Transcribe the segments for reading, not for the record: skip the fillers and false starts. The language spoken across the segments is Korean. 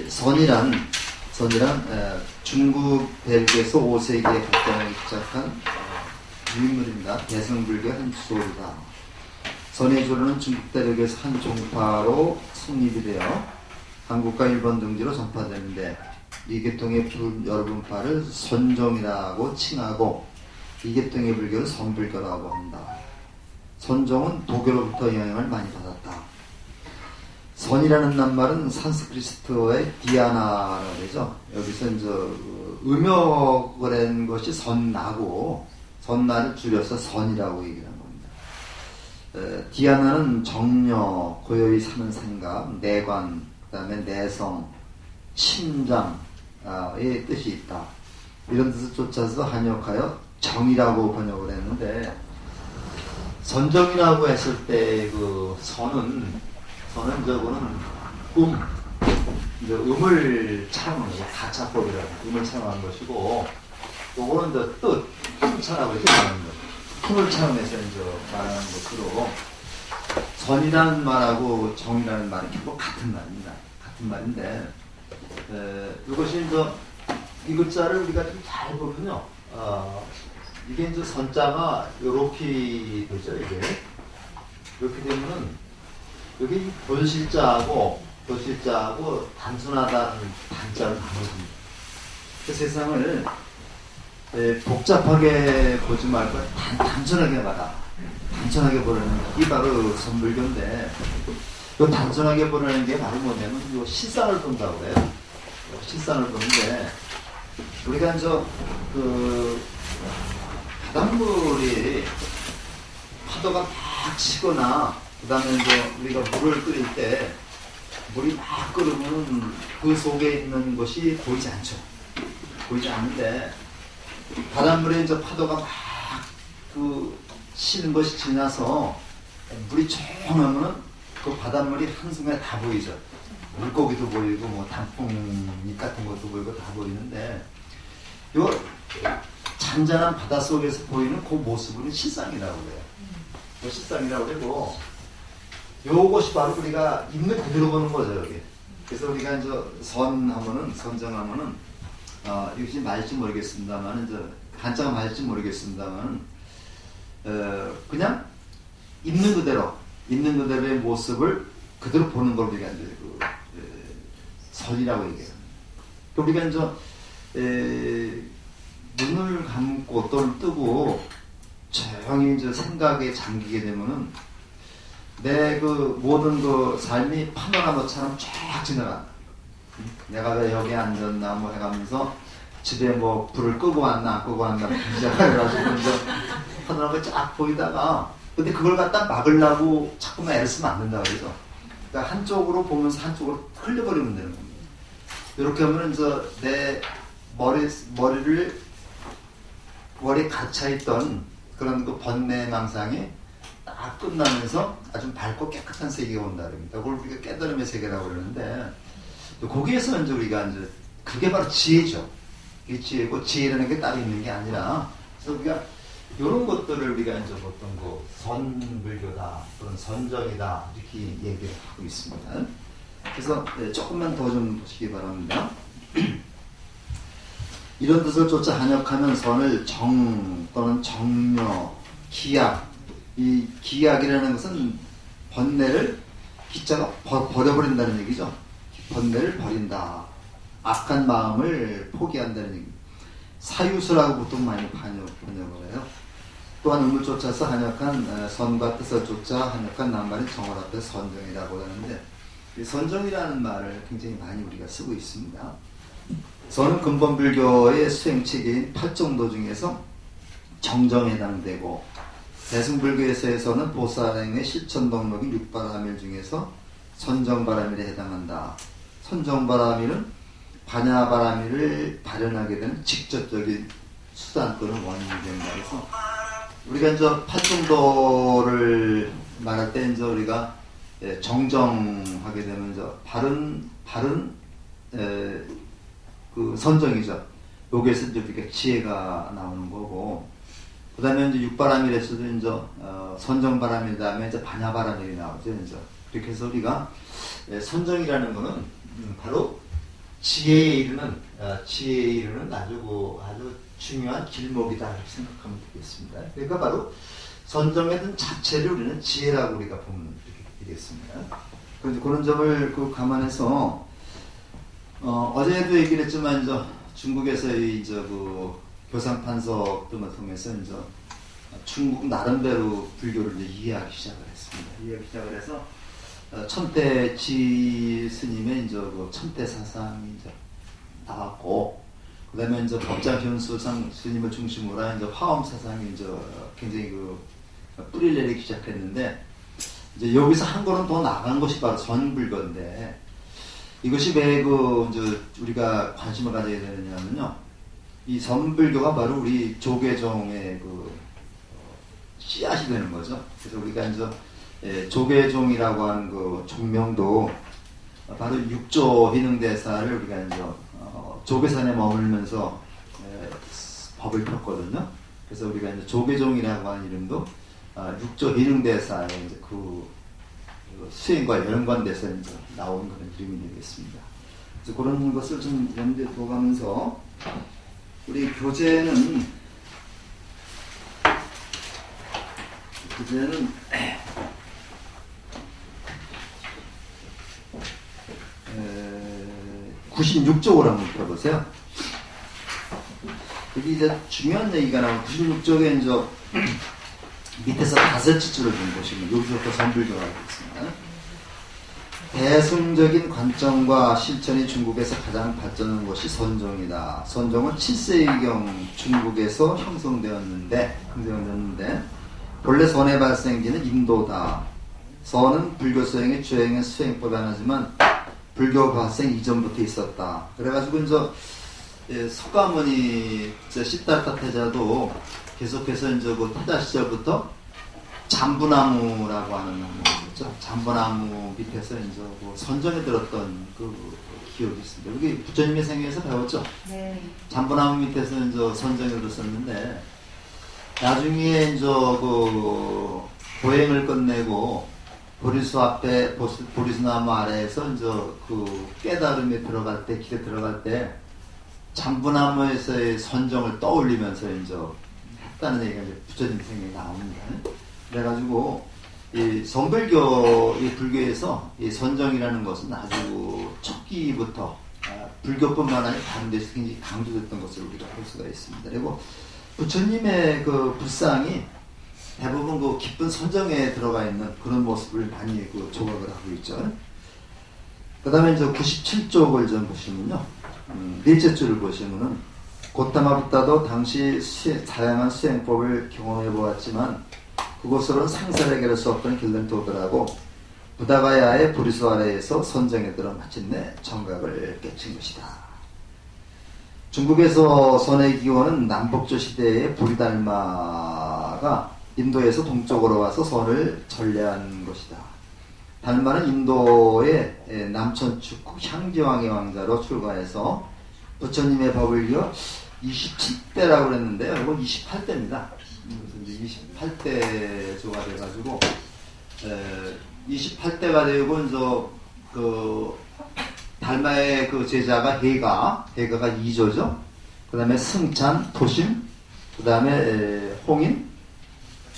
선이란 중국 벨기에에서 5세기에 발전하기 시작한 유인물입니다. 대승불교의 한 주소이다. 선의 주로는 중국 대륙에서 한 종파로 성립이 되어 한국과 일본 등지로 전파되는데 이 계통의 여러 분파를 선종이라고 칭하고 이 계통의 불교를 선불교라고 한다. 선종은 도교로부터 영향을 많이 받았다. 선이라는 낱말은 산스크리트어의 디아나라고 하죠. 여기서 이제 음역을 한 것이 선나고 선나를 줄여서 선이라고 얘기를 한 겁니다. 디아나는 정녀, 고요히 사는 생각, 내관, 그 다음에 내성, 심장의 뜻이 있다. 이런 뜻을 쫓아서 한역하여 정이라고 번역을 했는데 선정이라고 했을 때 그 선은 저거는 음을 창은 가차법이라고 음을 창한 것이고 요거는 이제 뜻, 힘차라고 이렇게 말하는 거. 힘을 창해서 이제 말하는 것으로 선이라는 말하고 정이라는 말은 결국 같은 말입니다. 같은 말인데 이것이 이제 이 글자를 우리가 좀 잘 보면요. 이게 이제 선자가 요렇게 되죠, 이게. 이렇게 되면은 여기 본실자하고 단순하다는 단자를 나눠줍니다. 그 세상을 복잡하게 보지 말고 단순하게 봐라. 단순하게 보라는 게 바로 선불교인데 이 단순하게 보라는 게 바로 뭐냐면 이 실상을 본다고 해요. 실상을 보는데 우리가 이제 그 바닷물이 파도가 막 치거나 그 다음에 이제 우리가 물을 끓일 때 물이 막 끓으면 그 속에 있는 것이 보이지 않죠. 보이지 않는데 바닷물에 이제 파도가 막 그 치는 것이 지나서 물이 조용하면은 그 바닷물이 한순간에 다 보이죠. 물고기도 보이고 뭐 단풍잎 같은 것도 보이고 다 보이는데 요 잔잔한 바닷속에서 보이는 그 모습은 실상이라고 해요. 그 실상이라고 그러고 요것이 바로 우리가 있는 그대로 보는 거죠, 여기. 그래서 우리가 이제 선정하면은, 이것이 맞을지 모르겠습니다만, 이제, 한자가 맞을지 모르겠습니다만, 그냥 있는 그대로의 모습을 그대로 보는 걸 우리가 이제, 선이라고 얘기해요. 우리가 이제, 눈을 감고 또는 뜨고, 조용히 이제 생각에 잠기게 되면은, 내 그 모든 그 삶이 파노라마처럼 쫙 지나간다. 내가 왜 여기 앉았나 뭐 해가면서 집에 뭐 불을 끄고 왔나 안 끄고 왔나 그래가지고 이제 파노라마가 쫙 보이다가 근데 그걸 갖다 막으려고 자꾸만 애를 쓰면 안 된다 그러죠. 그러니까 한쪽으로 보면서 한쪽으로 흘려버리면 되는 겁니다. 이렇게 하면 이제 내 머리에 갇혀있던 그런 그 번뇌망상이 딱 끝나면서 아주 밝고 깨끗한 세계가 온다 그럽니다. 그걸 우리가 깨달음의 세계라고 그러는데 거기에서 이제 우리가 이제 그게 바로 지혜죠. 이게 지혜고 지혜라는 게 따로 있는 게 아니라 그래서 우리가 이런 것들을 우리가 이제 보통 그 선불교다 그런 선정이다 이렇게 얘기를 하고 있습니다. 그래서 조금만 더 좀 보시기 바랍니다. 이런 뜻을 쫓아 한역하면 선을 정 또는 정묘, 기약 이 기약이라는 것은 번뇌를 기자가 버려버린다는 얘기죠. 번뇌를 버린다. 악한 마음을 포기한다는 얘기입니다. 사유수라고 보통 많이 번역을 해요. 또한 음을 쫓아서 한역한 선과 뜻을 쫓아 한역한 낱말이 정월 앞에 선정이라고 하는데 이 선정이라는 말을 굉장히 많이 우리가 쓰고 있습니다. 선은 근본불교의 수행체계인 8정도 중에서 정정에 해당되고 대승불교에서는 보살행의 실천덕목인 육바라밀 중에서 선정바라밀에 해당한다. 선정바라밀은 반야바라밀을 발현하게 되는 직접적인 수단 또는 원인이 된다. 그래서 우리가 이제 8정도를 말할 때 이제 우리가 정정하게 되면 이제 바른 그 선정이죠. 여기에서 이제 우리가 지혜가 나오는 거고. 그 다음에 이제 육바라밀에서도 이제, 선정바라밀 다음에 이제 반야바라밀이 나오죠, 이제. 그렇게 해서 우리가, 선정이라는 거는 바로 지혜에 이르는 아주 중요한 길목이다 이렇게 생각하면 되겠습니다. 그러니까 바로 선정의 든 자체를 우리는 지혜라고 우리가 보면 되겠습니다. 그런 점을 감안해서 어제도 얘기를 했지만 이제 중국에서의 교상 판서 등을 통해서 이제 중국 나름대로 불교를 이제 이해하기 시작을 했습니다. 이해하기 시작을 해서 천대 스님의 이제 천대 사상이 이제 나왔고, 그다음에 이제 법장 현수상 스님을 중심으로 한 이제 화엄 사상이 이제 굉장히 뿌리를 내리기 시작했는데, 이제 여기서 한 걸음 더 나간 것이 바로 전불교인데, 이것이 왜 이제 우리가 관심을 가져야 되느냐면요, 이 전불교가 바로 우리 조계종의 씨앗이 되는 거죠. 그래서 우리가 이제 조계종이라고 하는 종명도 바로 육조 희능대사를 우리가 이제 조계산에 머물면서 법을 폈거든요. 그래서 우리가 이제 조계종이라고 하는 이름도 육조 희능대사의 이제 수행과 연관돼서 이제 나온 그런 이름이 되겠습니다. 그래서 그런 것을 좀 염두에 둬가면서 우리 교재는 교재는 96쪽으로 한번 펴보세요. 여기 이제 중요한 얘기가 나오면 96쪽에 이제 밑에서 5줄을 좀 보시면 여기서부터 선불교가 있습니다. 대승적인 관점과 실천이 중국에서 가장 발전한 것이 선종이다. 선종은 7세기경 중국에서 형성되었는데 본래 선의 발생지는 인도다. 선은 불교 수행의 주행의 수행법이 하나지만 불교 발생 이전부터 있었다. 그래가지고 이제 석가모니 시달타 태자도 계속해서 이제 태자 시절부터 잠부나무라고 하는 나무죠. 잠부나무 밑에서 이제 선정에 들었던 기억이 있습니다. 여기 부처님의 생애에서 배웠죠. 네. 잠부나무 밑에서 이제 선정에 들었었는데 나중에 이제 보행을 끝내고 보리수 앞에 보리수나무 아래에서 이제 깨달음에 들어갈 때 길에 들어갈 때 잠부나무에서의 선정을 떠올리면서 이제 했다는 얘기가 이제 부처님 생애에 나옵니다. 그래가지고 이 선불교 이 불교에서 이 선정이라는 것은 아주 초기부터 불교뿐만 아니라 다른 데서 굉장히 강조됐던 것을 우리가 볼 수가 있습니다. 그리고 부처님의 불상이 대부분 깊은 선정에 들어가 있는 그런 모습을 많이 조각을 하고 있죠. 그 다음에 이제 97쪽을 좀 보시면요. 넷째 줄을 보시면은 고타마부타도 당시 다양한 수행법을 경험해 보았지만 그곳으로는 상사를 해결할 수 없던 길을 도더라고 부다가야의 보리수 아래에서 선정에 들어 마침내 정각을 깨친 것이다. 중국에서 선의 기원은 남북조 시대의 보리달마가 인도에서 동쪽으로 와서 선을 전래한 것이다. 달마는 인도의 남천축 향지왕의 왕자로 출가해서 부처님의 법을 이어 27대라고 그랬는데요. 이건 28대입니다. 28대조가 돼가지고 28대가 되고 이제 달마의 제자가 해가가 2조죠. 그 다음에 승찬, 도심, 그 다음에 홍인,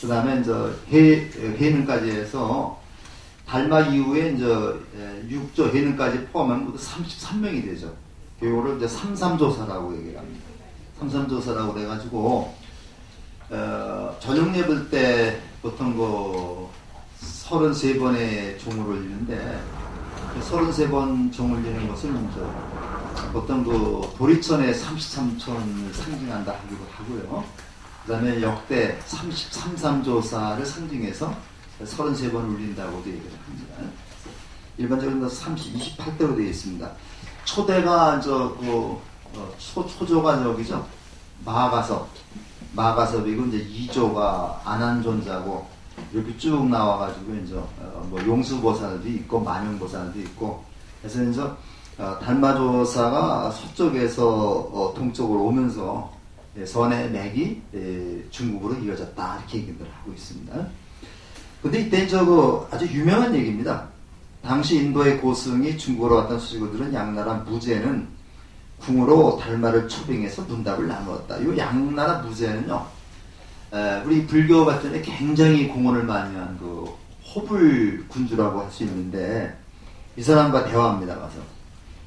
그 다음에 이제 해능까지 해서 달마 이후에 이제 6조 해능까지 포함하면 모두 33명이 되죠. 이거를 이제 삼삼조사라고 얘기를 합니다. 삼삼조사라고 그래가지고 저녁 예불 때 보통 33번의 종을 올리는데 그 33번 종 올리는 것을 이제 보통 도리천의 33천을 상징한다 하기도 하고요. 그 다음에 역대 33삼조사를 상징해서 33번 올린다고도 얘기를 합니다. 일반적으로 28대로 되어 있습니다. 초대가 초조가 저기죠. 마가섭이고 이제 2조가 안한존자고 이렇게 쭉 나와가지고 이제 용수보살도 있고 만용보살도 있고 그래서 이제 달마조사가 서쪽에서 동쪽으로 오면서 선의 맥이 중국으로 이어졌다 이렇게 얘기를 하고 있습니다. 근데 이때 아주 유명한 얘기입니다. 당시 인도의 고승이 중국으로 왔던 수지구들은 양나라 무제는 궁으로 달마를 초빙해서 문답을 나누었다. 이 양나라 무제는요, 우리 불교 같은 데 굉장히 공헌을 많이 한 그 호불 군주라고 할 수 있는데, 이 사람과 대화합니다. 가서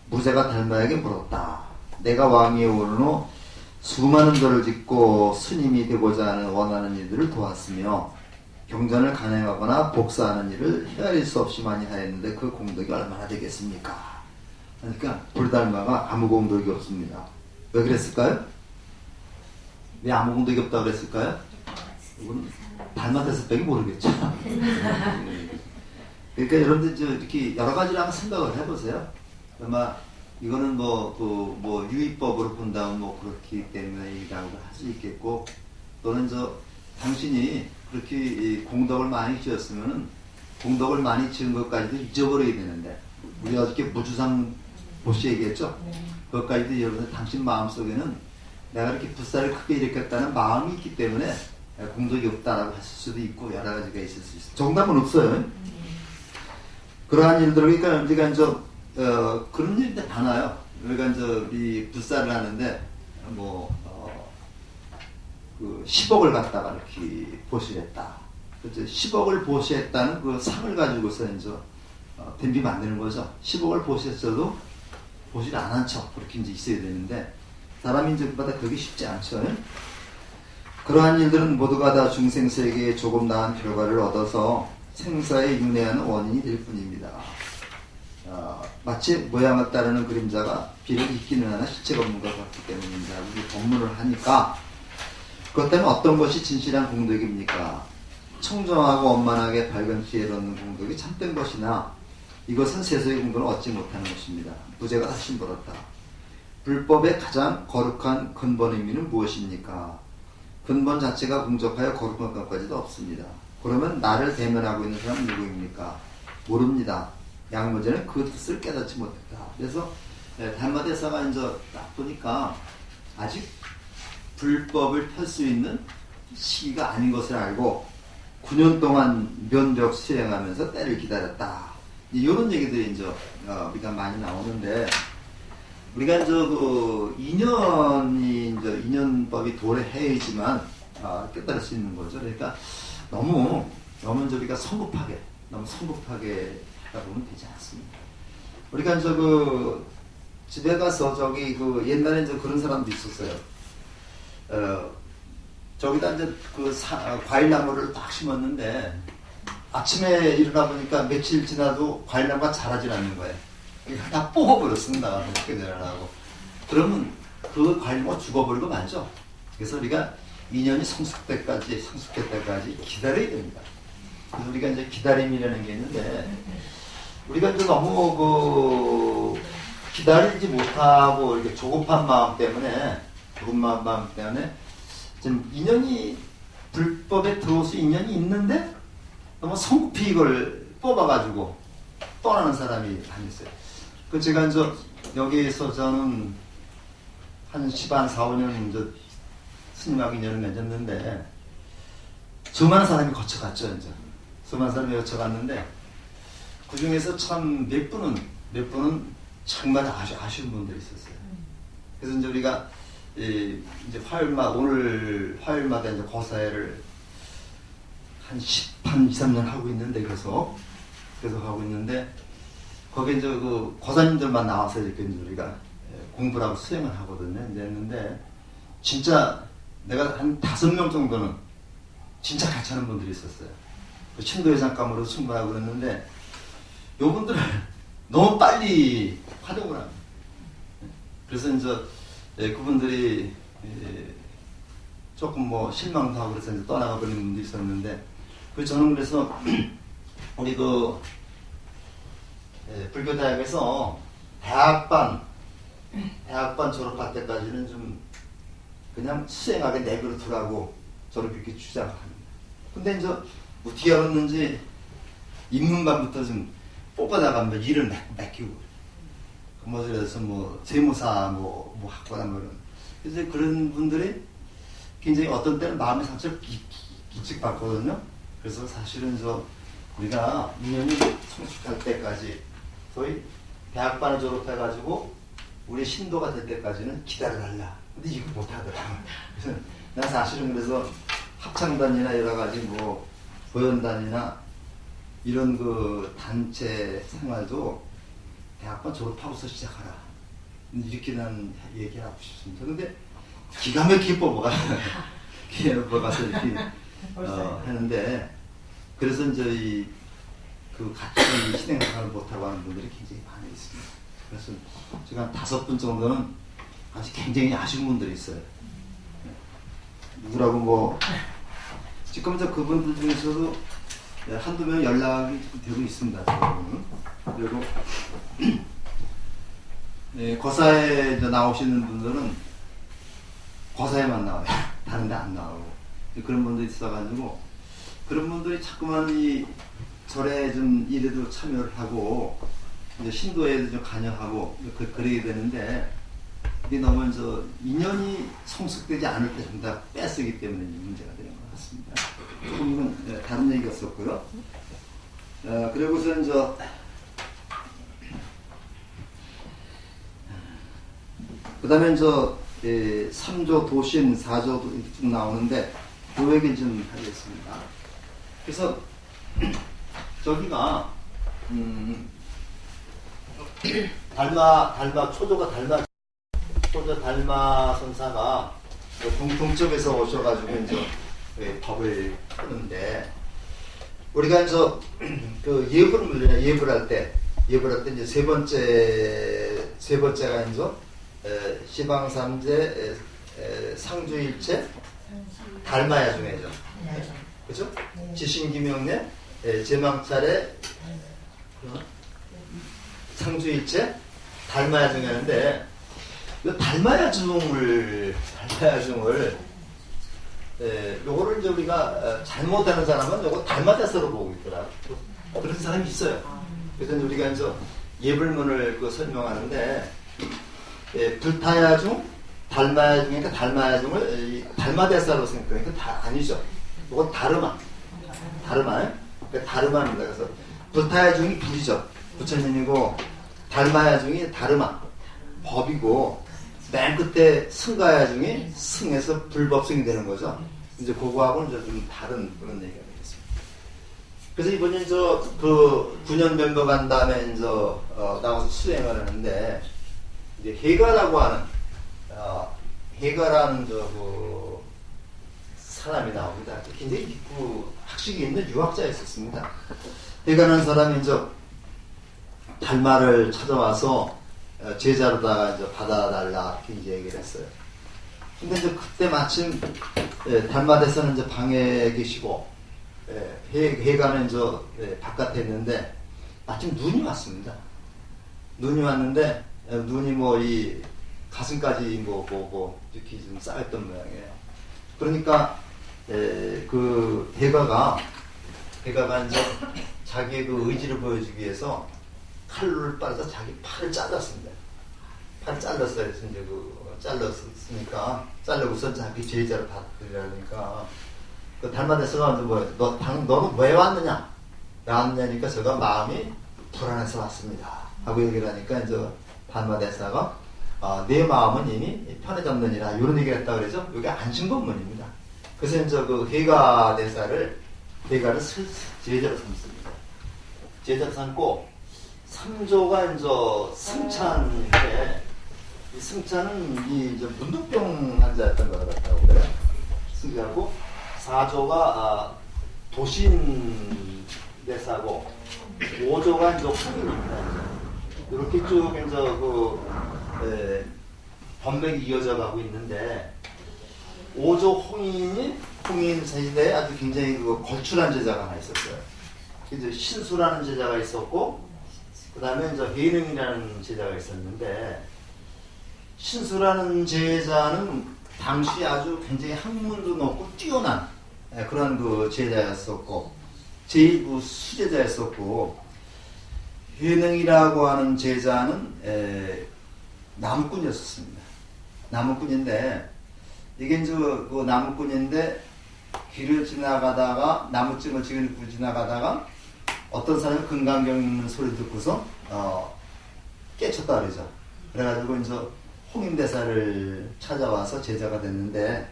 무제가 달마에게 물었다. 내가 왕위에 오른 후 수많은 절을 짓고 스님이 되고자 하는 원하는 이들을 도왔으며 경전을 간행하거나 복사하는 일을 헤아릴 수 없이 많이 하였는데 그 공덕이 얼마나 되겠습니까? 그러니까 불달마가 아무 공덕이 없습니다. 왜 그랬을까요? 왜 아무 공덕이 없다고 그랬을까요? 이건 달마 대섯 빼기 모르겠죠. 그러니까 여러분들 이렇게 여러 가지를 한번 생각을 해보세요. 아마 이거는 뭐 유의법으로 본다면 뭐 그렇기 때문에라고 할 수 있겠고, 또는 당신이 그렇게 공덕을 많이 지었으면은 공덕을 많이 지은 것까지도 잊어버려야 되는데, 우리가 어저께 무주상 보시 얘기했죠? 그것까지도 여러분들 당신 마음속에는 내가 이렇게 불사를 크게 일으켰다는 마음이 있기 때문에 공덕이 없다라고 했을 수도 있고, 여러 가지가 있을 수 있어요. 정답은 없어요. 그러한 일들, 그러니까 우리가 그런 일인데 많아요. 우리가 이 불사를 하는데 그 10억을 갖다가 이렇게 보시했다. 그렇죠? 10억을 보시했다는 그 상을 가지고서 덤비 만드는 거죠. 10억을 보시했어도 보시를 안 한 척 그렇게 있어야 되는데, 사람이 그보다 그게 쉽지 않죠. 그러한 일들은 모두가 다 중생 세계에 조금 나은 결과를 얻어서 생사에 윤회하는 원인이 될 뿐입니다. 마치 모양을 따르는 그림자가 비를 잇기는 하나 실체가 없는 것 같기 때문입니다. 우리 법문을 하니까 그것 때문에 어떤 것이 진실한 공덕입니까? 청정하고 원만하게 밝은 지혜를 얻는 공덕이 참된 것이나 이것은 세속의 공덕을 얻지 못하는 것입니다. 무제가 다시 물었다. 불법의 가장 거룩한 근본 의미는 무엇입니까? 근본 자체가 공적하여 거룩한 것까지도 없습니다. 그러면 나를 대면하고 있는 사람은 누구입니까? 모릅니다. 양무제는 그 뜻을 깨닫지 못했다. 그래서 달마대사가 딱 보니까 아직 불법을 펼 수 있는 시기가 아닌 것을 알고 9년 동안 면벽 수행하면서 때를 기다렸다. 이런 얘기들이 우리가 많이 나오는데, 우리가 그 인연법이 도래해야지만 깨달을 수 있는 거죠. 그러니까 너무 우리가 성급하게 하다 보면 되지 않습니다. 우리가 그 집에 가서 그 옛날에 그런 사람도 있었어요. 저기다 과일나무를 딱 심었는데 아침에 일어나 보니까 며칠 지나도 과일나무가 자라질 않는 거예요. 그러니까 다 뽑아버렸습니다. 어떻게 되라고. 그러면 그 과일나무가 죽어버리고 말죠. 그래서 우리가 인연이 성숙될 때까지 기다려야 됩니다. 그래서 우리가 기다림이라는 게 있는데, 우리가 너무 기다리지 못하고 이렇게 조급한 마음 때문에 좀 인연이 불법에 들어올 수 인연이 있는데 너무 성급히 이걸 뽑아가지고 떠나는 사람이 한 있어요. 그 제가 여기에서 저는 한 4, 5년 스님하고 인연을 맺었는데 수많은 사람이 거쳐갔죠. 수많은 사람이 거쳐갔는데 그 중에서 참 몇 분은 정말 아쉬운 분들이 있었어요. 그래서 우리가 오늘 화요일마다 거사회를 한 2, 3년 하고 있는데, 계속 하고 있는데, 거기에 그 거사님들만 나와서 이렇게 우리가 공부를 하고 수행을 하거든요. 했는데, 진짜 내가 한 5명 정도는 진짜 같이 하는 분들이 있었어요. 그 친도회 잠깐으로 충분하고 그랬는데, 요분들을 너무 빨리 활용을 합니다. 그래서 그분들이 조금 실망도 하고 그래서 떠나가 버리는 분도 있었는데, 저는 그래서 우리 불교대학에서 대학반 졸업할 때까지는 좀 그냥 수행하게 내버려 두라고 저를 그렇게 주장을 합니다. 근데 어떻게 알았는지 입문반부터 좀 뽑아나가면 일을 맡기고, 그래서 세무사 학과나 그래서 그런 분들이 굉장히 어떤 때는 마음의 상처를 일찍 받거든요. 그래서 사실은 우리가 인연이 성숙할 때까지 소위 대학반을 졸업해가지고 우리 신도가 될 때까지는 기다려달라. 근데 이거 못하더라. 그래서 난 사실은 그래서 합창단이나 여러 가지 뭐 보연단이나 이런 그 단체 생활도 대학반 졸업하고서 시작하라. 이렇게 난 얘기하고 싶습니다. 근데 기가 막히게 뽑아가 뽑아가서 이렇게 하는데 그래서 이제 그 같이 신행생활을 못하고 하는 분들이 굉장히 많이 있습니다. 그래서 제가 한 5분 정도는 아직 굉장히 아쉬운 분들이 있어요. 누구라고 뭐 지금 저 그분들 중에서도 한두 명 연락이 되고 있습니다. 그리고 네, 거사에 나오시는 분들은 거사에만 나와요. 다른 데 안 나오고 그런 분들이 있어가지고 그런 분들이 자꾸만 이 절에 좀 일에도 참여를 하고 이제 신도에도 좀 관여하고 그래야 되는데 이게 너무 저 인연이 성숙되지 않을 때 전부 다 뺏쓰기 때문에 문제가 되는 것 같습니다. 조금 이건 다른 얘기였었고요. 그리고선 그 다음에 3조 도신, 4조도 쭉 나오는데 그 얘기 좀 하겠습니다. 그래서 저기가 초조 달마 선사가 동쪽에서 오셔가지고 이제 법을 푸는데 우리가 그 예불을 할 때 이제 세 번째가 이제 시방삼재 상주일체 달마야 중에죠. 그죠? 지신기명례 제망차례 상주일체 달마야 중에 하는데 이 달마야중을 요거를 이제 우리가 잘못하는 사람은 요거 달마대서로 보고 있더라. 그런 사람이 있어요. 그래서 우리가 이제 예불문을 설명하는데 불타야중, 달마야중이니까 달마야중을 달마대사로 생각하니까 다 아니죠. 이건 다르마. 그러니까 다르마입니다. 그래서 불타야중이 불이죠. 부처님이고 달마야중이 다르마. 법이고 맨 끝에 승가야중이 승에서 불법승이 되는 거죠. 이제 그거하고는 좀 다른 그런 얘기가 되겠습니다. 그래서 이번에 그 9년 멤버 간 다음에 나와서 수행을 하는데 이제 해가라고 하는 해가라는 그 사람이 나옵니다. 굉장히 학식이 있는 유학자였었습니다. 해가라는 사람이 달마를 찾아와서 제자로다가 받아달라 이렇게 얘기를 했어요. 근데 그때 마침 달마대서는 방에 계시고 해가는 바깥에 있는데 마침 눈이 왔습니다. 눈이 왔는데 눈이 뭐 이 가슴까지 뭐 이렇게 좀 쌓였던 모양이에요. 그러니까 그 해가가 자기의 그 의지를 보여주기 위해서 칼을 빨아서 자기 팔을 잘랐습니다. 팔을 잘랐어요. 그래서 이제 잘랐으니까 자르고서 자기 제자를 받으려니까 그 달마대서가 너는 왜 왔느냐? 왜 왔느냐니까 제가 마음이 불안해서 왔습니다. 하고 얘기를 하니까 달마대사가 내 마음은 이미 편해졌느니라 이런 얘기를 했다 그러죠. 이게 안심본문입니다. 그래서 그 해가를 제자로 삼습니다. 제자로 삼고 3조가 승찬인데 이 승찬은 이 문둥병 환자였던 것 같다고 그래요. 승하고 4조가 도신 대사고 5조가 홍인입니다. 이렇게 쭉 법맥이 이어져 가고 있는데 5조 홍인 세대에 아주 굉장히 걸출한 제자가 하나 있었어요. 신수라는 제자가 있었고 그 다음에 해능이라는 제자가 있었는데 신수라는 제자는 당시 아주 굉장히 학문도 높고 뛰어난 그런 그 제자였었고 제2부 수제자였었고 해능이라고 하는 제자는 나무꾼이었습니다. 나무꾼인데 이게 그 나무꾼인데 길을 지나가다가 나무찜을 지나가다가 어떤 사람이 금강경 있는 소리 듣고서 깨쳤다 그러죠. 그래가지고 이제 홍인대사를 찾아와서 제자가 됐는데,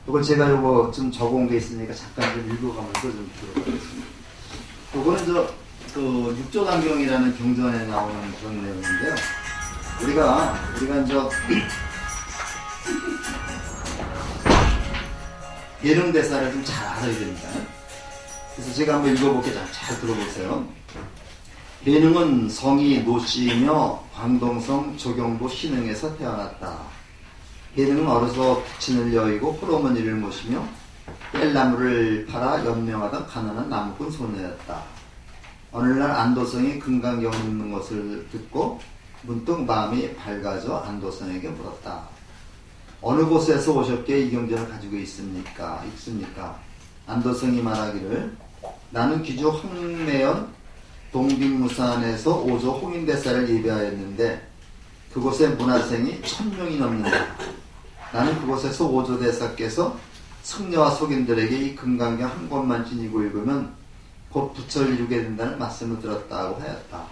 이걸 제가 요거 좀 적어온 게 있으니까 잠깐 좀 읽어가면서 좀 들어보겠습니다. 요거는 그 육조단경이라는 경전에 나오는 그런 내용인데요. 우리가 이제 예능대사를 좀 잘 알아야 됩니다. 그래서 제가 한번 읽어볼게요. 잘 들어보세요. 예능은 성이 노씨이며 광동성 조경도 신흥에서 태어났다. 예능은 어려서 부친을 여의고 홀어머니를 모시며 뗄나무를 팔아 연명하던 가난한 나무꾼 소녀였다. 어느 날 안도성이 금강경 읽는 것을 듣고 문득 마음이 밝아져 안도성에게 물었다. 어느 곳에서 오셨기에 이 경전을 가지고 있습니까? 안도성이 말하기를 나는 귀주 황매연 동빙무산에서 오조 홍인대사를 예배하였는데 그곳에 문화생이 1000명이 넘는다. 나는 그곳에서 오조대사께서 승려와 속인들에게 이 금강경 한 권만 지니고 읽으면 곧 부처를 이루게 된다는 말씀을 들었다고 하였다.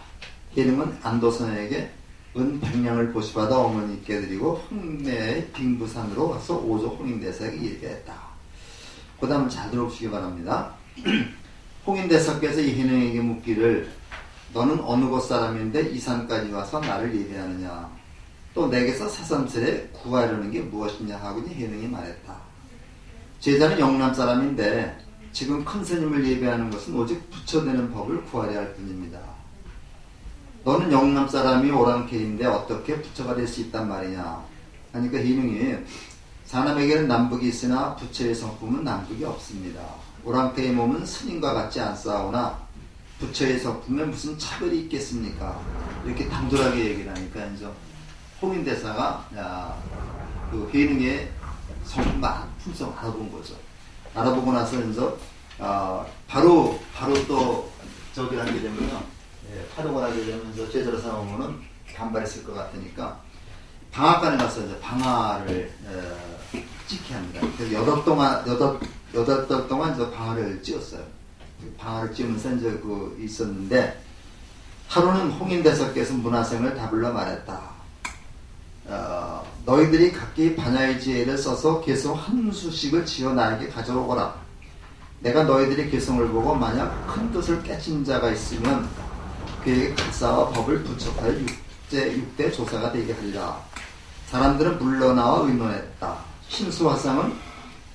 예능은 안도선에게 은 100냥을 보시받아 어머니께 드리고 황매의 빙부산으로 가서 오조 홍인대사에게 예배했다. 그 다음을 잘 들어보시기 바랍니다. 홍인대사께서 이 해능에게 묻기를 너는 어느 곳 사람인데 이 산까지 와서 나를 예배하느냐? 또 내게서 사삼슬에 구하려는 게 무엇이냐 하고니 해능이 말했다. 제자는 영남 사람인데 지금 큰 스님을 예배하는 것은 오직 부처되는 법을 구하려 할 뿐입니다. 너는 영남 사람이 오랑캐인데 어떻게 부처가 될 수 있단 말이냐? 하니까 해능이 사람에게는 남북이 있으나 부처의 성품은 남북이 없습니다. 오랑캐의 몸은 스님과 같지 않사오나 부처의 성품에 무슨 차별이 있겠습니까? 이렇게 당돌하게 얘기를 하니까 이제 홍인대사가 그 해능의 성품 품성 알아본 거죠. 알아보고 나서 이제 바로 또 저기 하게 되면요. 활동을 하게 되면 제대로 삼으면은 반발했을 것 같으니까 방앗간에 가서 이제 방화를 찍게 합니다. 그래서 8달 동안 이제 방화를 찍었어요. 방화를 찍으면서 이제 있었는데 하루는 홍인대사께서 문화생을 다불러 말했다. 너희들이 각기 반야의 지혜를 써서 개성 한 수씩을 지어 나에게 가져오거라. 내가 너희들의 개성을 보고 만약 큰 뜻을 깨친 자가 있으면 그에게 가사와 법을 부척하여 6대 조사가 되게 하리라. 사람들은 물러나와 의논했다. 신수화상은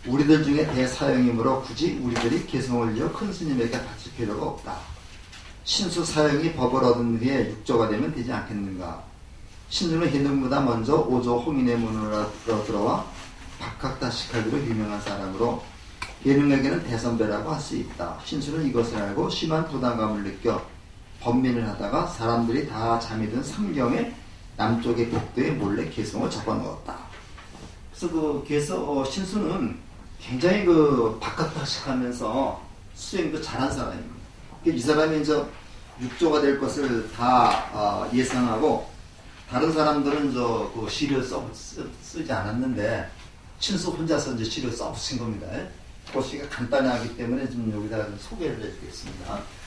우리들 중에 대사형이므로 굳이 우리들이 개성을 이어 큰 스님에게 바칠 필요가 없다. 신수사형이 법을 얻은 후에 6조가 되면 되지 않겠는가. 신수는 해능보다 먼저 오조 홍인의 문으로 들어와 박학다식하기로 유명한 사람으로 해능에게는 대선배라고 할 수 있다. 신수는 이것을 알고 심한 부담감을 느껴 번민을 하다가 사람들이 다 잠이 든 상경에 남쪽의 복도에 몰래 개성을 적어넣었다. 그래서 신수는 굉장히 박학다식하면서 수행도 잘한 사람입니다. 이 사람이 이제 육조가 될 것을 다 예상하고 다른 사람들은 시를 쓰지 않았는데 신수 혼자서 이제 시를 써붙인 겁니다. 그 시가 간단히 하기 때문에 좀 여기다가 좀 소개를 해주겠습니다.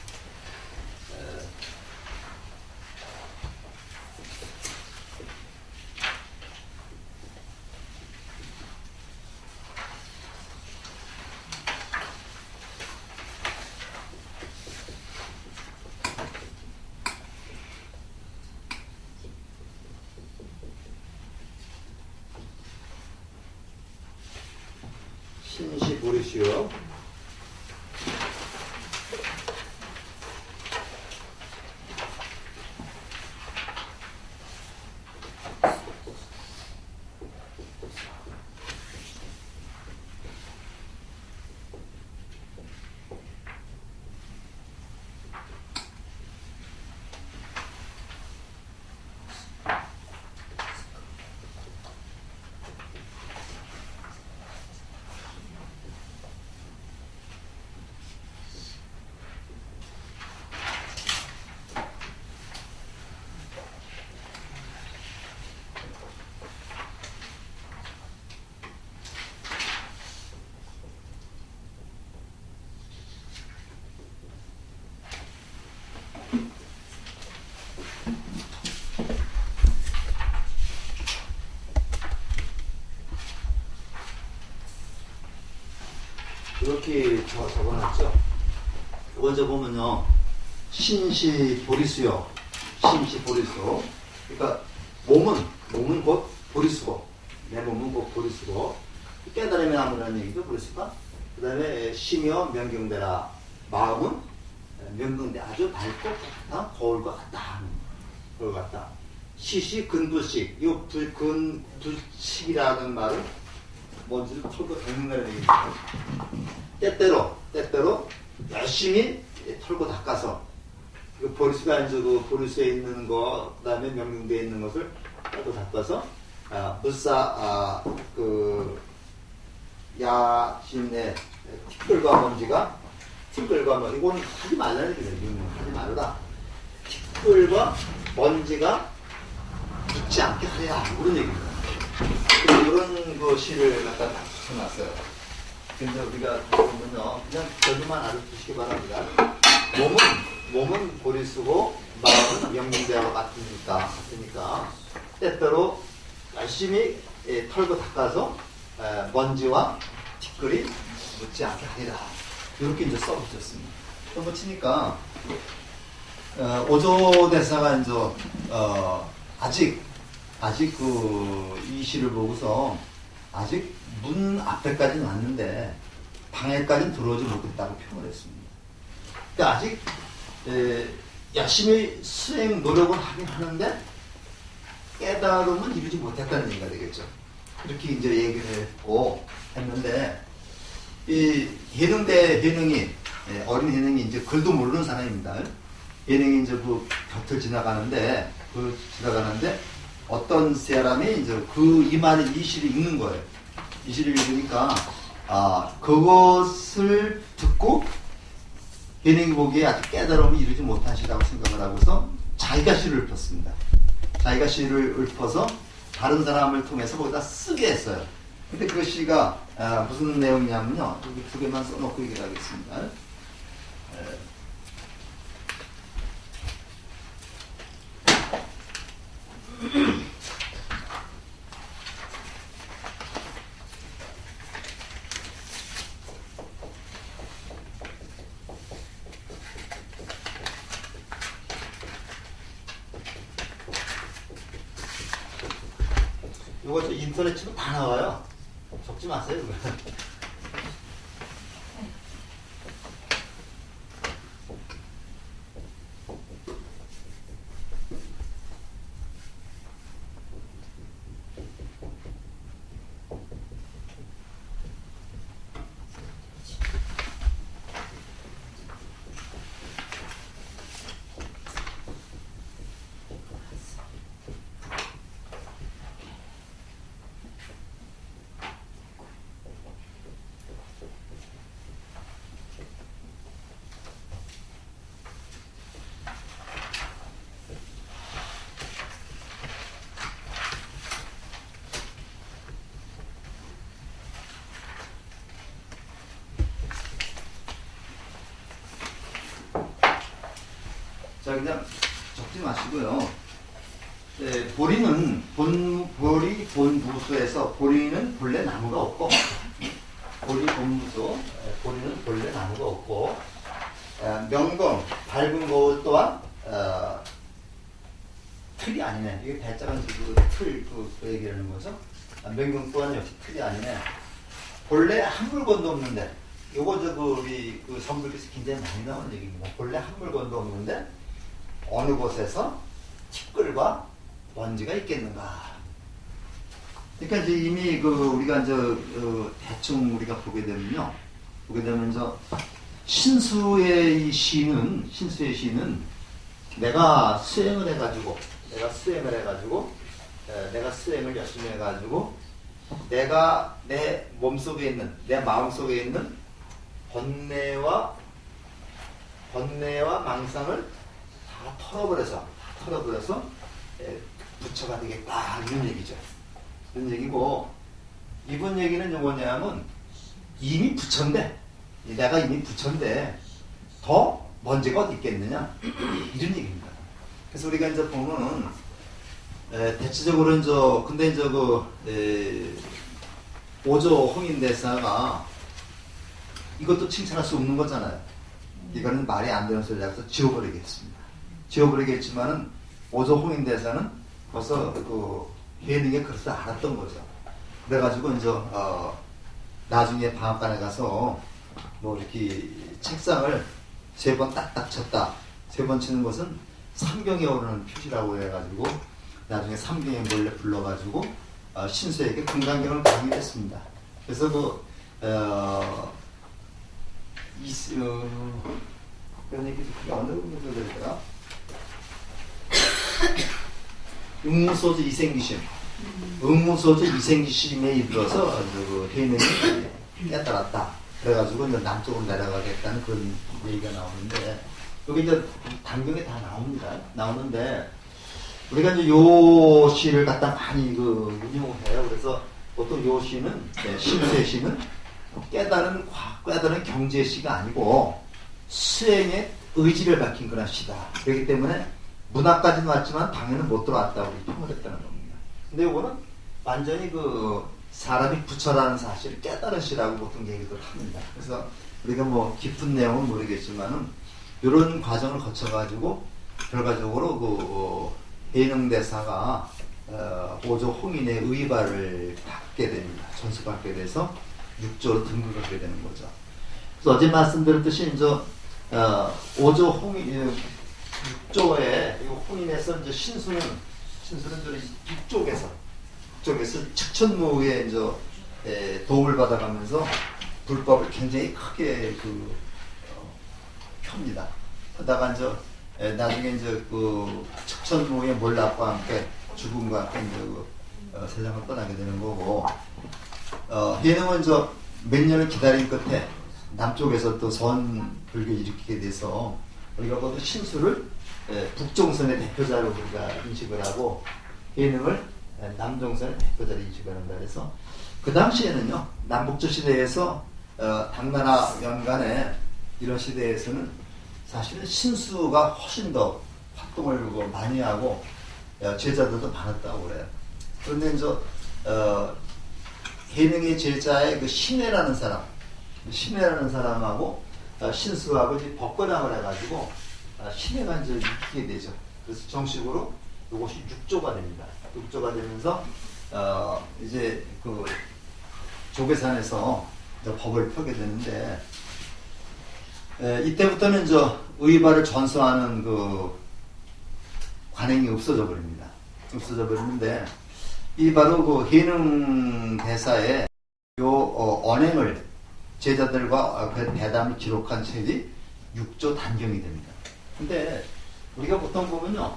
신시 부르시오. 이렇게 적어놨죠. 먼저 보면요, 신시 보리수요. 신시 보리수. 그러니까 몸은 곧 보리수고, 내 몸은 곧 보리수고, 깨달음의 나무라는 얘기죠, 보리수가. 그 다음에 시며 명경대라. 마음은 명경대, 아주 밝고 깨끗한 거울과 같다. 거울 같다. 시시 근불식. 이 불식이라는 말은 뭔지를 털고 닦는다는 얘기죠. 때때로 열심히 털고 닦아서 그 보리수가 이제 그 보리수에 있는 거, 그 다음에 명령대에 있는 것을 털고 닦아서 그 야신의 티끌과 먼지가 이건 하지 말라는 얘기예요. 하지 말아라. 티끌과 먼지가 붙지 않게 하라. 그런 얘기입니다. 이런 그 시를 갖다 딱 붙여놨어요. 근데 우리가 보면요, 그냥 저도만 알아두시기 바랍니다. 몸은 보리수고 마음은 명령대와 같으니까 때때로 열심히 털고 닦아서 먼지와 티끌이 묻지 않게 하리라. 이렇게 이제 써붙였습니다. 써붙이니까 오조 대사가 이제 아직 이 시를 보고서 아직 문 앞에까지는 왔는데 방에까지는 들어오지 못했다고 표현을 했습니다. 그러니까 아직 열심히 수행 노력을 하긴 하는데 깨달음은 이루지 못했다는 얘기가 되겠죠. 그렇게 이제 얘기를 했는데 이 어린 해능이 이제 글도 모르는 사람입니다. 해능이 이제 그 곁을 지나가는데 어떤 사람이 이제 이 시를 읽는 거예요. 이 시를 읽으니까, 그것을 듣고, 예능이 보기에 아주 깨달음을 이루지 못하시라고 생각을 하고서 자기가 시를 읊었습니다. 자기가 시를 읊어서 다른 사람을 통해서 거기다 쓰게 했어요. 근데 그 시가, 무슨 내용이냐면요. 여기 두 개만 써놓고 얘기를 하겠습니다. 이거 인터넷 치면 다 나와요. 적지 마세요. 자, 그냥 적지 마시고요. 보리는 본부수에서 보리는 본래 나무가 없고, 보리는 본래 나무가 없고, 명검 밝은 거울 또한 틀이 아니네. 이게 배짜가 그 얘기하는 거죠. 명검 또한 역시 틀이 아니네. 본래 한 물건도 없는데, 요거 우리 성불께서 굉장히 많이 나오는 얘기입니다. 본래 한 물건도 없는데 어느 곳에서 티끌과 먼지가 있겠는가. 그러니까 이제 이미 우리가 이제 대충 우리가 보게 되면 신수의 시는 내가 수행을 해가지고 내가 수행을 열심히 해가지고 내가 내 몸속에 있는 내 마음속에 있는 번뇌와 망상을 다 털어버려서 부처가 되겠다 이런 얘기죠. 이런 얘기고, 이번 얘기는 뭐냐면 이미 부처인데, 내가 이미 부처인데 더 먼지가 어디 있겠느냐 이런 얘기입니다. 그래서 우리가 이제 보면은 대체적으로 근데 오조 홍인대사가 이것도 칭찬할 수 없는 거잖아요. 이거는 말이 안 되는 소리라서 지워버리겠습니다. 지워버리겠지만은 오조 홍인대사는 벌써 그 해능의 그릇을 알았던 거죠. 그래가지고 이제 나중에 방앗간에 가서 뭐 이렇게 책상을 3번 딱딱 쳤다. 3번 치는 것은 삼경에 오르는 표시라고 해가지고 나중에 삼경에 몰래 불러가지고 신수에게 금강경을 강의했습니다. 그래서 그런 얘기 어느 부분에서 될까요? 응무소주 이생기심, 응무소주 이생기심에 이르러서 그 해능이 깨달았다. 그래가지고 이제 남쪽으로 내려가겠다는 그런 얘기가 나오는데, 여기 이제 단경에 다 나옵니다. 나오는데, 우리가 이제 요 시를 갖다 많이 운용을 해요. 그래서 보통 요 시는, 신수의 시는 깨달은 경제의 시가 아니고, 수행의 의지를 밝힌 그런 시다. 그렇기 때문에, 문학까지는 왔지만 방에는 못 들어왔다고 평을 했다는 겁니다. 근데 이거는 완전히 사람이 부처라는 사실을 깨달은 시라고 보통 얘기를 합니다. 그래서 우리가 뭐 깊은 내용은 모르겠지만은 이런 과정을 거쳐가지고 결과적으로 해능대사가 오조 홍인의 의발을 받게 됩니다. 전수받게 돼서 육조로 등극하게 되는 거죠. 그래서 어제 말씀드렸듯이 이제 오조 홍인 육조에 홍인에서 이제 신수는 육쪽에서 측천무에 이제 도움을 받아가면서 불법을 굉장히 크게 펴니다. 하다가 이제 나중에 이제 측천무의 몰락과 함께 죽음과 함께 이제 세상을 떠나게 되는 거고, 해능은 이제 몇 년을 기다린 끝에 남쪽에서 또 선불교 일으키게 돼서 우리가 보통 신수를 북종선의 대표자로 우리가 인식을 하고 해능을 남종선의 대표자로 인식을 한다. 그래서 그 당시에는요, 남북조 시대에서 당나라 연간에 이런 시대에서는 사실은 신수가 훨씬 더 활동을 많이 하고 제자들도 많았다고 그래요. 그런데 이제 해능의 제자의 신혜라는 사람하고 신수하고 이제 법권함을 해가지고 신혜가 이제 익히게 되죠. 그래서 정식으로 이것이 육조가 됩니다. 육조가 되면서 이제 조계산에서 이제 법을 펴게 되는데, 이때부터는 이제 의발을 전수하는 관행이 없어져 버립니다. 없어져 버리는데, 이 바로 해능 대사의 언행을 제자들과 대담을 기록한 책이 육조 단경이 됩니다. 근데 우리가 보통 보면요,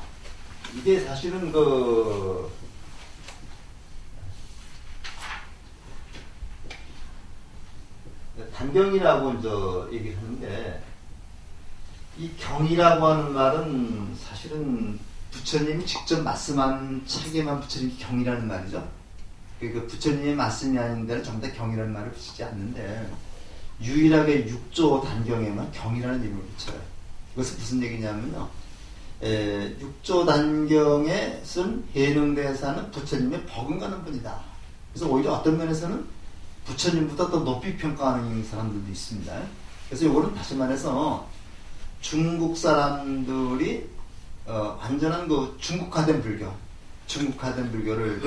이게 사실은 단경이라고 이제 얘기를 하는데, 이 경이라고 하는 말은 사실은 부처님이 직접 말씀한 책에만 부처님이 경이라는 말이죠. 그 부처님의 말씀이 아닌 데는 전부 다 경이라는 말을 붙이지 않는데, 유일하게 육조 단경에만 경이라는 이름을 붙여요. 이것은 무슨 얘기냐면요, 육조 단경에 쓴 해능대사는 부처님의 버금가는 분이다. 그래서 오히려 어떤 면에서는 부처님보다 더 높이 평가하는 사람들도 있습니다. 그래서 이거는 다시 말해서 중국 사람들이 완전한 중국화된 불교를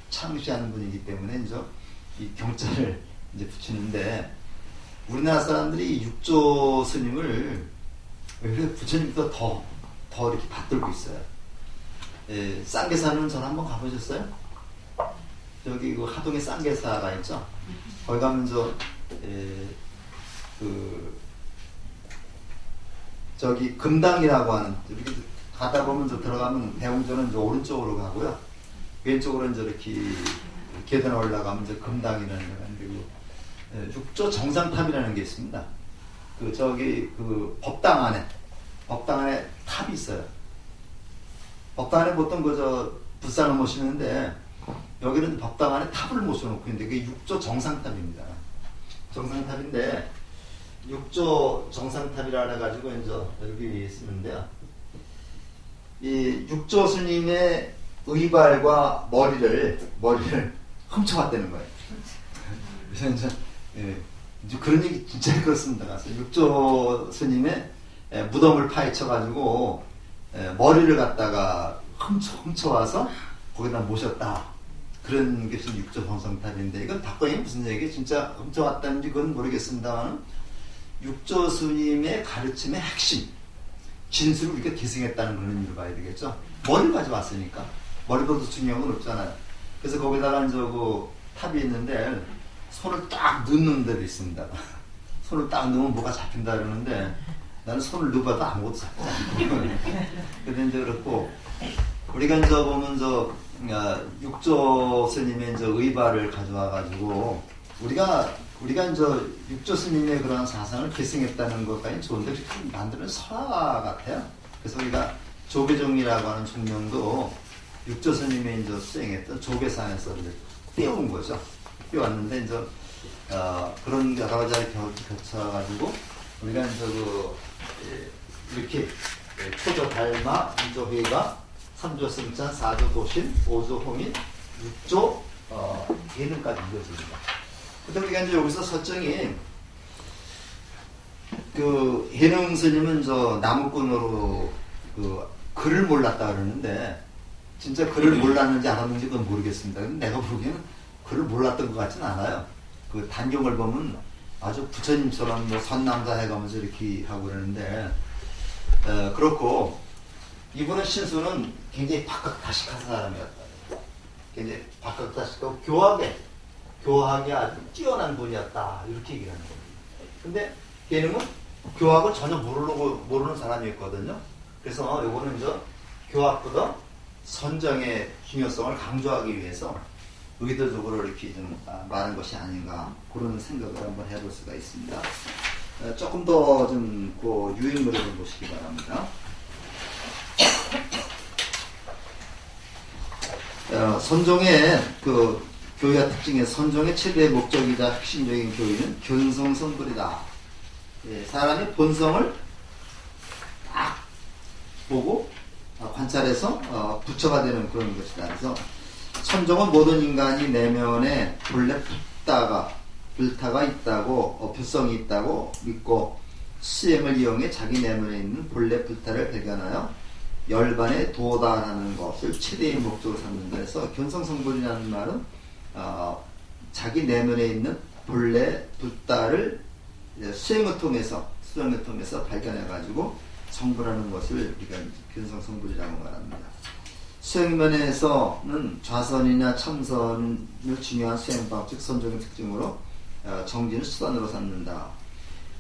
창시하는 분이기 때문에 이제 이 경자를 이제 붙이는데, 우리나라 사람들이 육조 스님을 왜 부처님보다 더 이렇게 받들고 있어요. 쌍계사는 전 한번 가보셨어요? 저기 하동에 쌍계사가 있죠. 거기 가면 저기 금당이라고 하는, 이렇게 가다 보면 들어가면 대웅전은 오른쪽으로 가고요, 왼쪽으로 이렇게 계단 올라가면 금당이라는 데가 있고, 육조 정상탑이라는 게 있습니다. 법당 안에 탑이 있어요. 법당 안에 보통 불상을 모시는데, 여기는 법당 안에 탑을 모셔놓고 있는데, 그게 육조 정상탑입니다. 정상탑인데, 육조 정상탑이라 해가지고 이제 여기 쓰는데요, 이 육조 스님의 의발과 머리를 훔쳐왔다는 거예요. 그래서 이제 이제 그런 얘기 진짜 그렇습니다. 가서 육조 스님의 무덤을 파헤쳐가지고 머리를 갖다가 훔쳐와서 거기다 모셨다. 그런 것이 육조 번성탑인데, 이건 닭광이 무슨 얘기? 진짜 훔쳐왔다는지 그건 모르겠습니다만, 육조 스님의 가르침의 핵심, 진술을 우리가 계승했다는 그런 의미로 봐야 되겠죠. 머리를 가져왔으니까. 머리보다 중요한 건 없잖아요. 그래서 거기다가 이제 그 탑이 있는데, 손을 딱 넣는 데도 있습니다. 손을 딱 넣으면 뭐가 잡힌다 그러는데, 나는 손을 넣어봐도 아무것도 잡히지 않고. 근데 이제 그렇고, 우리가 이제 보면 육조 스님의 이제 의발을 가져와가지고, 우리가 이제 육조 스님의 그런 사상을 계승했다는 것까지는 좋은데, 만드는 설화 같아요. 그래서 우리가 조계종이라고 하는 종명도 육조 스님의 이제 수행했던 조계산에서 이제 떼온 거죠. 떼왔는데, 이제, 그런 여러 가지를 겹쳐가지고, 우리가 이제 이렇게 초조 달마, 2조 회가, 3조 승찬, 4조 도신, 5조 홍인, 6조 예능까지 이어집니다. 근데 우리가 이제 여기서 설정이 그 해능 스님은 저 나무꾼으로 그 글을 몰랐다 그러는데, 진짜 글을 몰랐는지 알았는지 그건 모르겠습니다. 근데 내가 보기에는 글을 몰랐던 것 같진 않아요. 그 단경을 보면 아주 부처님처럼 뭐 선남자 해가면서 이렇게 하고 그러는데, 그렇고, 이분은 신수는 굉장히 박학다식한 사람이었다. 굉장히 박학다식하고 교학에 아주 뛰어난 분이었다. 이렇게 얘기를 하는 겁니다. 근데 걔는 교학을 전혀 모르는 사람이었거든요. 그래서 요거는 이제 교학보다 선정의 중요성을 강조하기 위해서 의도적으로 이렇게 좀 말한 것이 아닌가, 그런 생각을 한번 해볼 수가 있습니다. 조금 더 좀 그 유인물을 좀 보시기 바랍니다. 선종의 그 교의와 특징의 선종의 최대의 목적이자 핵심적인 교의는 견성성불이다. 사람의 본성을 딱 보고 관찰해서 부처가 되는 그런 것이다. 그래서 선종은 모든 인간이 내면에 본래 불타가 있다고, 불성이 있다고 믿고 수행을 이용해 자기 내면에 있는 본래 불타를 발견하여 열반에 도달하는 것을 최대의 목적으로 삼는다. 그래서 견성성불이라는 말은 자기 내면에 있는 본래 불타를 수행을 통해서 발견해가지고 성불하는 것을 우리가 견성성불이라고 말합니다. 수행면에서는 좌선이나 참선을 중요한 수행방, 즉 선종의 특징으로 정진을 수단으로 삼는다.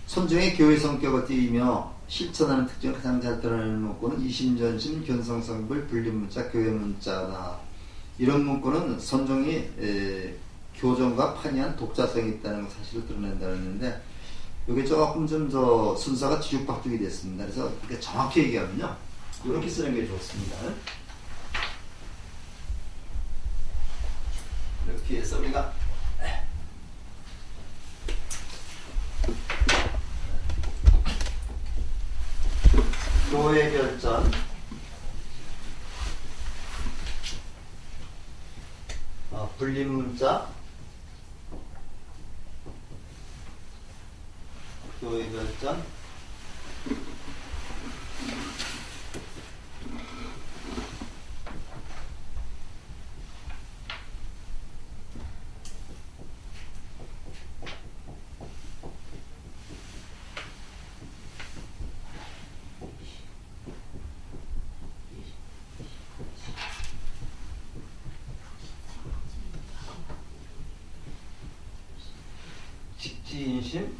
선종의 교의 성격을 띠며 실천하는 특징을 가장 잘 드러내는 문구는 이심전심, 견성성불, 분립문자, 교회문자다. 이런 문구는 선종이 교정과 판이한 독자성이 있다는 사실을 드러낸다고 했는데, 이게 조금 좀 순서가 뒤죽박죽이 됐습니다. 그래서 이렇게 정확히 얘기하면요, 이렇게 쓰는 게 좋습니다. 이렇게 해서 우리가 교회 결전, 분립문자, 교회 결전, 직지인심,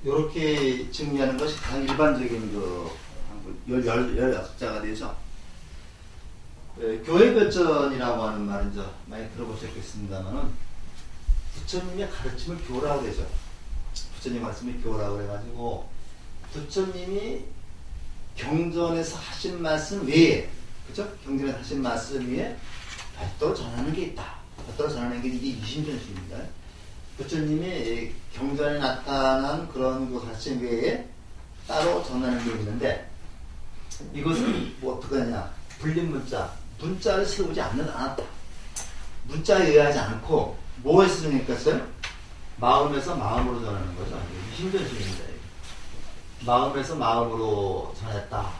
이렇게 정리하는 것이 가장 일반적인 16자가 되죠. 교회 결전이라고 하는 말은 많이 들어보셨겠습니다만은, 부처님의 가르침을 교라고 되죠. 부처님 말씀이 교라고 해가지고, 부처님이 경전에서 하신 말씀 외에, 그죠? 경전에서 하신 말씀 외에 별도로 전하는 게 있다. 별도로 전하는 게 이게 이심전심입니다. 부처님이 경전에 나타난 그런 그 가르침 외에 따로 전하는 게 있는데, 이것은 뭐 어떻게 하냐? 분립문자, 문자를 세우지 않았다. 문자에 의하지 않고 뭐에서 정했겠어요? 마음에서 마음으로 전하는 거죠. 신전심입니다. 마음에서 마음으로 전했다.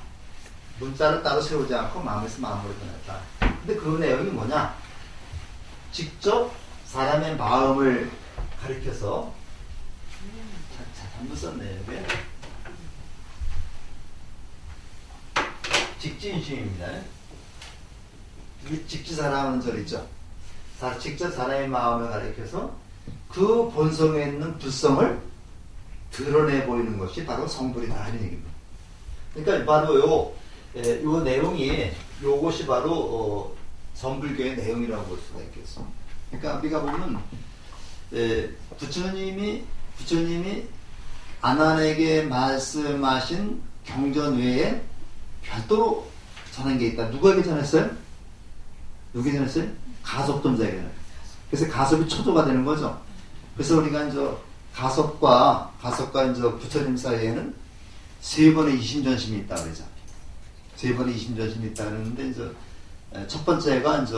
문자를 따로 세우지 않고 마음에서 마음으로 전했다. 근데 그 내용이 뭐냐? 직접 사람의 마음을 가리켜서 잘못 썼네요. 이게 직진심입니다. 직지사랑하는 절 있죠. 직접 사람의 마음을 가리켜서 그 본성에 있는 불성을 드러내 보이는 것이 바로 성불이다 하는 얘기입니다. 그러니까 바로 요 내용이 요것이 바로 성불교의 내용이라고 볼 수가 있겠습니다. 그러니까 우리가 보면 부처님이 아난에게 말씀하신 경전 외에 별도로 전한 게 있다. 누구에게 전했어요? 누구에게 전했어요? 가섭존자에게 전했어요. 그래서 가섭이 초조가 되는 거죠. 그래서 우리가 이제 가섭과 이제 부처님 사이에는 세 번의 이심전심이 있다 그러죠. 세 번의 이심전심이 있다 그러는데 이제 첫 번째가 이제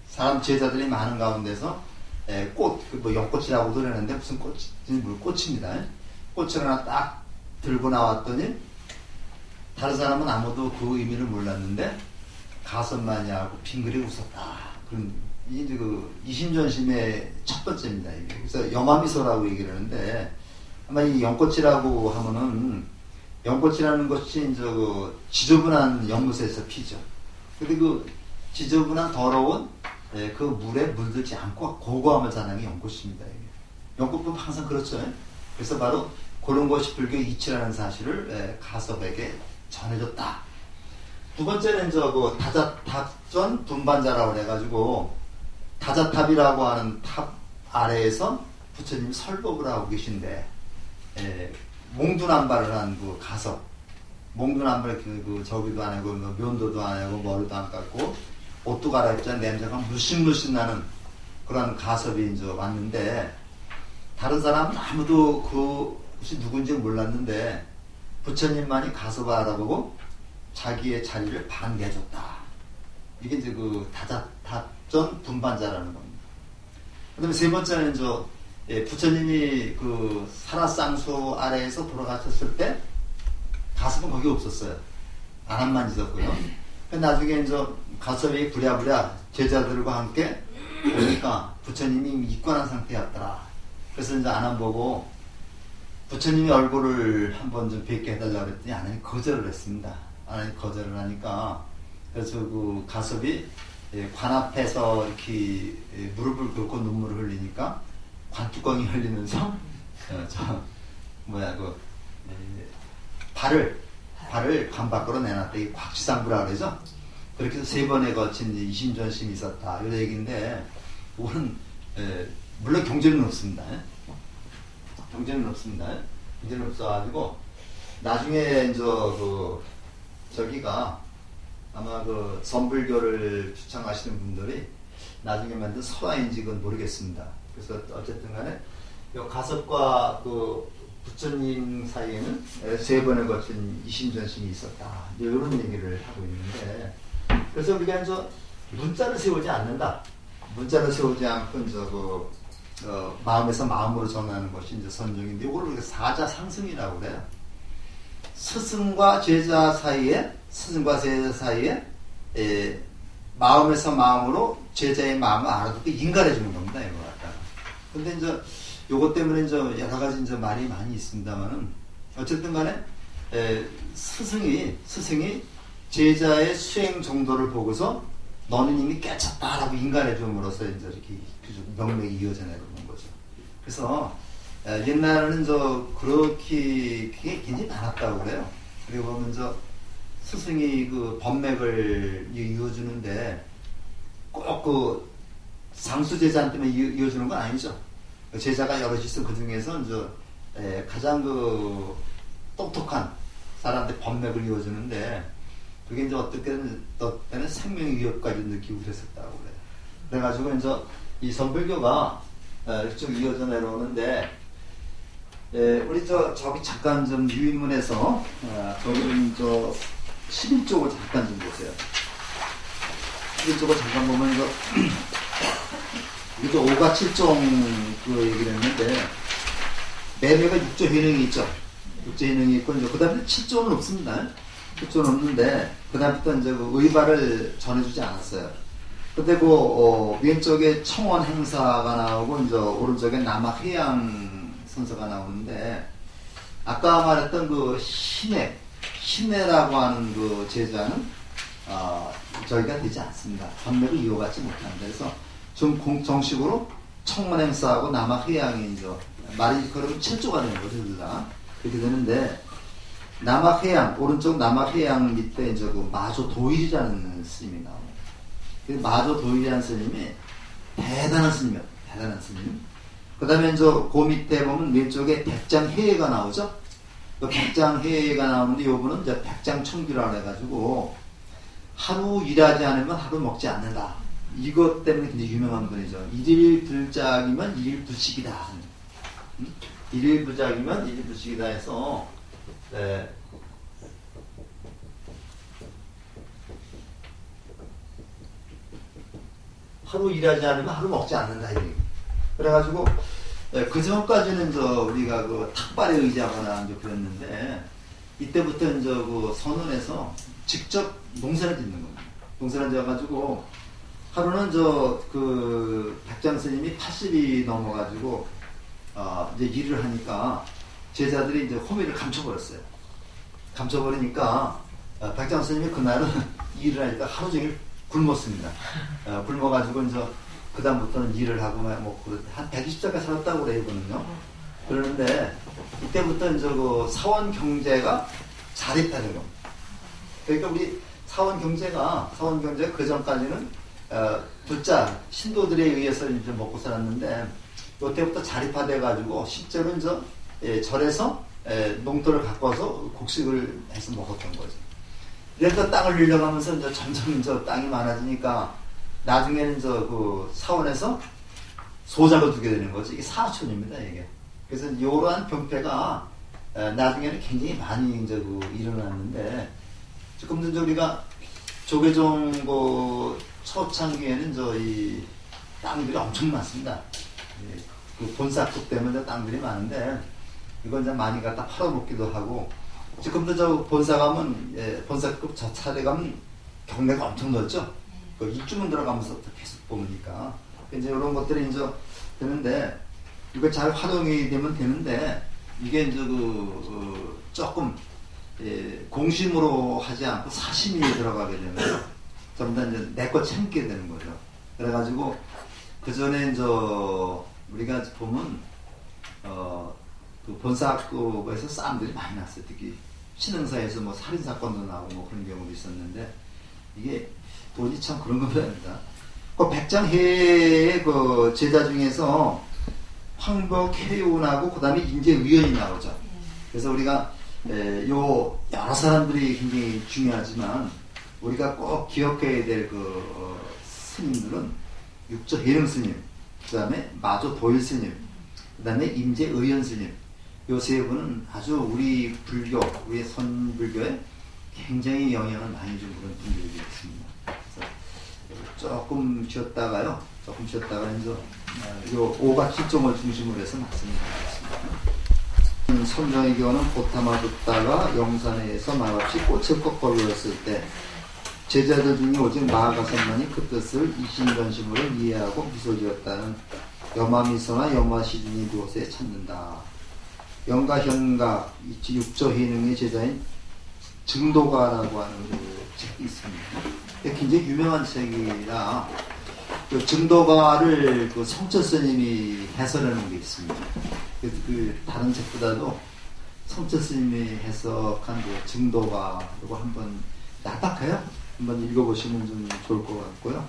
사람 제자들이 많은 가운데서 뭐 연꽃이라고도 그러는데 무슨 꽃인지 물꽃입니다. 꽃을 하나 딱 들고 나왔더니 다른 사람은 아무도 그 의미를 몰랐는데 가섭만이 하고 빙그레 웃었다. 그런 이제 그 이심전심의 첫 번째입니다. 이게. 그래서 염화미소라고 얘기를 하는데 아마 이 연꽃이라고 하면은 연꽃이라는 것이 이제 그 지저분한 연못에서 피죠. 근데 그 지저분한 더러운 그 물에 물들지 않고 고고함을 자랑이 연꽃입니다. 이게. 연꽃은 항상 그렇죠. 그래서 바로 그런 것이 불교의 이치라는 사실을 가섭에게 전해줬다. 두 번째는 그 다자탑전 분반자라고 해가지고 다자탑이라고 하는 탑 아래에서 부처님이 설법을 하고 계신데 몽두남발을 한 그 가섭, 몽두남발 그 저기도 안 하고 뭐 면도도 안 하고 머리도 안 깎고 옷도 갈아입지 않은 냄새가 물씬물씬 나는 그런 가섭이 이제 왔는데 다른 사람은 아무도 그것이 누군지 몰랐는데 부처님만이 가섭을 알아보고 자기의 자리를 반대해줬다. 이게 이제 그 다자탑전 분반자라는 겁니다. 그 다음에 세 번째는 이제 부처님이 그 산화쌍수 아래에서 돌아가셨을 때 가섭은 거기 없었어요. 안함만 있었고요. 나중에 이제 가섭이 부랴부랴 제자들과 함께 오니까 부처님이 입관한 상태였더라. 그래서 이제 안함 보고 부처님이 얼굴을 한번 좀 뵙게 해달라고 그랬더니 안함이 거절을 했습니다. 안함이 거절을 하니까 그래서 그 가섭이 관 앞에서 이렇게 무릎을 꿇고 눈물을 흘리니까 관뚜껑이 흘리면서 발을 관 밖으로 내놨다. 이게 곽지상부라 그러죠. 그렇게 해서 세 번에 거친 이심전심이 있었다. 이런 얘기인데, 그거는, 물론 경제는 없습니다. 경제는 없습니다. 경제는 없어가지고, 나중에 저기가 아마 그 선불교를 주창하시는 분들이 나중에 만든 설화인지 그건 모르겠습니다. 그래서 어쨌든 간에, 가섭과 그 부처님 사이에는 세 번에 거친 이심전심이 있었다. 이런 얘기를 하고 있는데, 그래서 우리가 이제 문자를 세우지 않는다. 문자를 세우지 않고 마음에서 마음으로 전하는 것이 이제 선정인데, 이걸 우리가 사자상승이라고 그래요. 스승과 제자 사이에 마음에서 마음으로 제자의 마음을 알아듣고 인가해 주는 겁니다. 이거 갖다가. 근데 이제 요것 때문에 이제 여러 가지 이제 말이 많이 있습니다만은 어쨌든 간에 스승이 제자의 수행 정도를 보고서 너는 이미 깨쳤다라고 인간해 줌으로써 이제 이렇게 명맥이 이어져 내려오는 거죠. 그래서 옛날에는 그렇게 그게 굉장히 많았다고 그래요. 그리고 보면 스승이 그 법맥을 이어주는데 꼭 그 상수 제자한테만 이어주는 건 아니죠. 제자가 여럿이 있어 그 중에서 가장 그 똑똑한 사람한테 법맥을 이어주는데 그게 이제 어떨 때는 생명의 위협까지 느끼고 그랬었다고 그래요. 그래가지고 이 선불교가 쭉 이어져 내려오는데 우리 저기 잠깐 좀 유인문에서 저기 11쪽을 잠깐 좀 보세요. 11쪽을 잠깐 보면 이거 5가 7종 그 얘기를 했는데 매매가 6조 해능이 있죠. 6조 해능이 있고 그 다음에 7조는 없습니다. 7조는 없는데 그 다음부터 이제 그 의발을 전해주지 않았어요. 근데 왼쪽에 청원 행사가 나오고 이제 오른쪽에 남학 해양 선서가 나오는데 아까 말했던 그 신해라고 하는 그 제자는 저희가 되지 않습니다. 반매를 이어받지 못한다. 그래서 정식으로 청원 행사하고 남학 해양이 이제 말이 그러면 7조가 되는 거죠, 둘 다. 그렇게 되는데 남학 해양 오른쪽 남학 해양 밑에 이제 그 마조 도일이라는 스님이 나옵니다. 마조 도일이라는 스님이 대단한 스님이에요. 대단한 스님. 그 다음에 그 밑에 보면 왼쪽에 백장해가 나오죠. 그 백장해가 나오는데 요분은 이제 백장청규라고 해가지고 하루 일하지 않으면 하루 먹지 않는다. 이것 때문에 굉장히 유명한 분이죠. 일일 불작이면 일일 불식이다. 일일 불작이면 일일 불식이다 해서 하루 일하지 않으면 하루 먹지 않는다. 그래가지고 그 전까지는 우리가 그 탁발에 의지하거나 이제 그랬는데 이때부터 이제 그 선원에서 직접 농사를 짓는 겁니다. 농사를 지어가지고 하루는 그 백장 스님이 80이 넘어가지고 이제 일을 하니까 제자들이 이제 호미를 감춰버렸어요. 감춰버리니까 백장 스님이 그날은 일을 하니까 하루 종일 굶었습니다. 굶어가지고 이제 그 다음부터는 일을 하고 한 120살까지 살았다고 그러거든요. 그러는데 이때부터 이제 그 사원 경제가 자립하는 겁니다. 그러니까 우리 사원 경제가 그 전까지는 불자 신도들에 의해서 이제 먹고 살았는데 이때부터 자립화돼 가지고 실제로 이제 절에서 농토를 갖고 와서 곡식을 해서 먹었던 거죠. 이래서 땅을 늘려가면서 이제 점점 땅이 많아지니까 나중에는 그 사원에서 소작을 두게 되는 거죠. 이게 사촌입니다, 이게. 그래서 이러한 병폐가 나중에는 굉장히 많이 이제 일어났는데 지금 이제 우리가 조계종 초창기에는 이 땅들이 엄청 많습니다. 그 본사급 때문에 땅들이 많은데 이건 이제 많이 갖다 팔아먹기도 하고 지금도 본사 가면 본사급 저 차례 가면 경매가 엄청 넓죠. 그 입주문 들어가면서 계속 보니까 이제 이런 것들이 이제 되는데 이거 잘 활용이 되면 되는데 이게 이제 조금 공심으로 하지 않고 사심이 들어가게 되면 전부 다 이제 내 거 참게 되는 거죠. 그래가지고 그 전에 이제 우리가 보면 그 본사급에서 싸움들이 많이 났어요. 특히 신흥사에서 살인 사건도 나오고 그런 경우도 있었는데 이게 돈이 참 그런 겁니다. 그 백장해의 그 제자 중에서 황벽해운하고 그 다음에 인제의연이 나오죠. 그래서 우리가 요 여러 사람들이 굉장히 중요하지만 우리가 꼭 기억해야 될 그 스님들은 육조 해능 스님, 그 다음에 마조 도일 스님, 그 다음에 임제의연 스님. 요 세 분은 아주 우리 불교, 우리 선불교에 굉장히 영향을 많이 준 그런 분들이 있습니다. 그래서 조금 쉬었다가 이제 요 5박 7종을 중심으로 해서 말씀드리겠습니다. 선정의 경우는 보타마 듣다가 영산에서 말없이 꽃을 꺾어버렸을 때 제자들 중에 오직 마가선만이 그 뜻을 이심전심으로 이해하고 미소 지었다는 여마미소나 여마시중이 그곳에 찾는다. 영가현가 육조 해능의 제자인 증도가라고 하는 그 책이 있습니다. 굉장히 유명한 책이라 그 증도가를 그 성철 스님이 해설하는 게 있습니다. 그래서 그 다른 책보다도 성철 스님이 해석한 그 증도가 이거 한번 납작해요. 한번 읽어보시면 좀 좋을 것 같고요.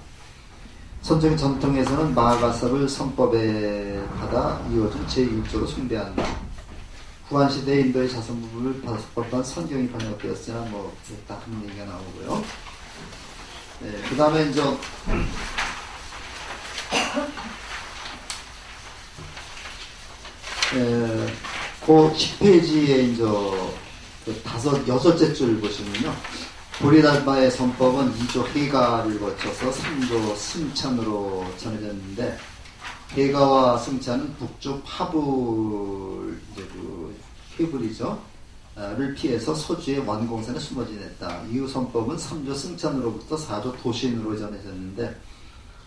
선정의 전통에서는 마가섭을 선법에 받아 이어준 제1조로 숭배한다. 구한시대 인도의 자선부를 법한 선경이 번역되었으나 딱 한 얘기가 나오고요. 그 다음에 이제 그 10페이지에 이제 그 여섯째 줄 보시면요. 보리달마의 선법은 2조 해가를 거쳐서 3조 승천으로 전해졌는데, 해가와 승천은 북쪽 파불, 이제 그 해불이죠. 를 피해서 소주의 원공산에 숨어 지냈다. 이후 선법은 3조 승천으로부터 4조 도신으로 전해졌는데,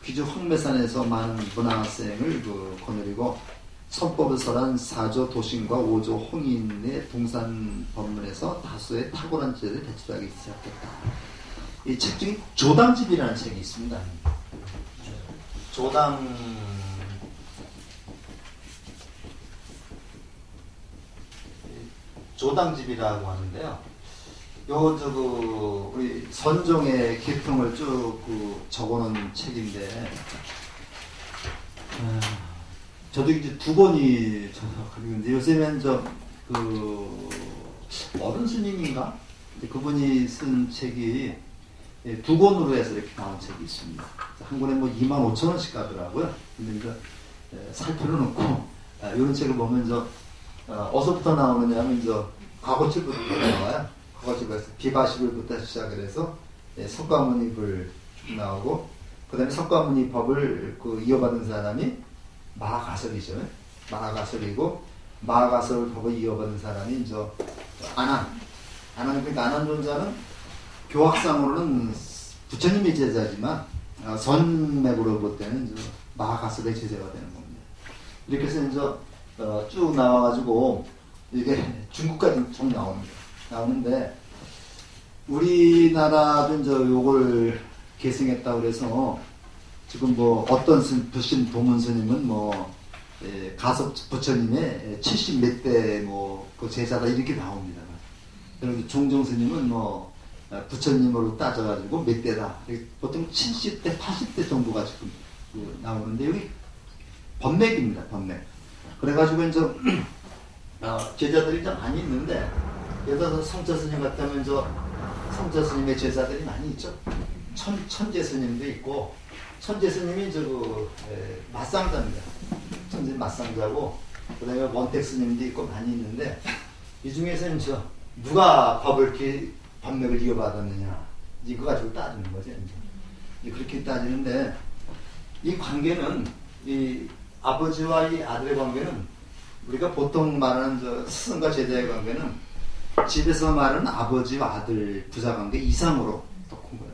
귀주 황매산에서 많은 문화생을 거느리고 선법을 설한 4조 도신과 5조 홍인의 동산 법문에서 다수의 탁월한 지혜를 배출하기 시작했다. 이 책 중에 조당집이라는 책이 있습니다. 조당집이라고 하는데요. 우리 선종의 계통을 쭉 적어놓은 책인데, 저도 이제 2권이 그리고 요새는 어른 스님인가? 그분이 쓴 책이 2권으로 해서 이렇게 나온 책이 있습니다. 한 권에 뭐 25,000원씩 가더라고요. 근데 이제 살 필요는 없고, 이런 책을 보면 어서부터 나오느냐면 과거칠부터 나와요. 과거칠부에서 비바시불부터 시작을 해서 석가모니불 쭉 나오고, 그 다음에 석가모니 법을 이어받은 사람이 마가설이죠. 마가설이고, 마가설 법을 이어받은 사람이 아난 그러니까 아난존자는 교학상으로는 부처님의 제자지만 선맥으로 볼 때는 마가설의 제자가 되는 겁니다. 이렇게 해서 쭉 나와가지고 이게 중국까지 쭉 나오는데, 우리나라도 요걸 계승했다고 그래서 지금 뭐 어떤 부신 도문스님은 가섭 부처님의 70몇 대 그 제자다 이렇게 나옵니다. 그리고 종종스님은 부처님으로 따져가지고 몇 대다. 보통 70대, 80대 정도가 지금 나오는데, 여기 법맥입니다. 법맥. 그래가지고 제자들이 좀 많이 있는데, 예를 들어서 성처스님 같다면 성처스님의 제자들이 많이 있죠. 천재스님도 있고, 천재스님이 맞상자입니다. 천재 맞상자고, 그 다음에 원택스님도 있고 많이 있는데, 이 중에서는 누가 법맥을 이어받았느냐, 이거 가지고 따지는 거죠. 이제 그렇게 따지는데, 이 관계는, 이 아버지와 이 아들의 관계는, 우리가 보통 말하는 스승과 제자의 관계는 집에서 말하는 아버지와 아들 부자 관계 이상으로 더 큰 거예요.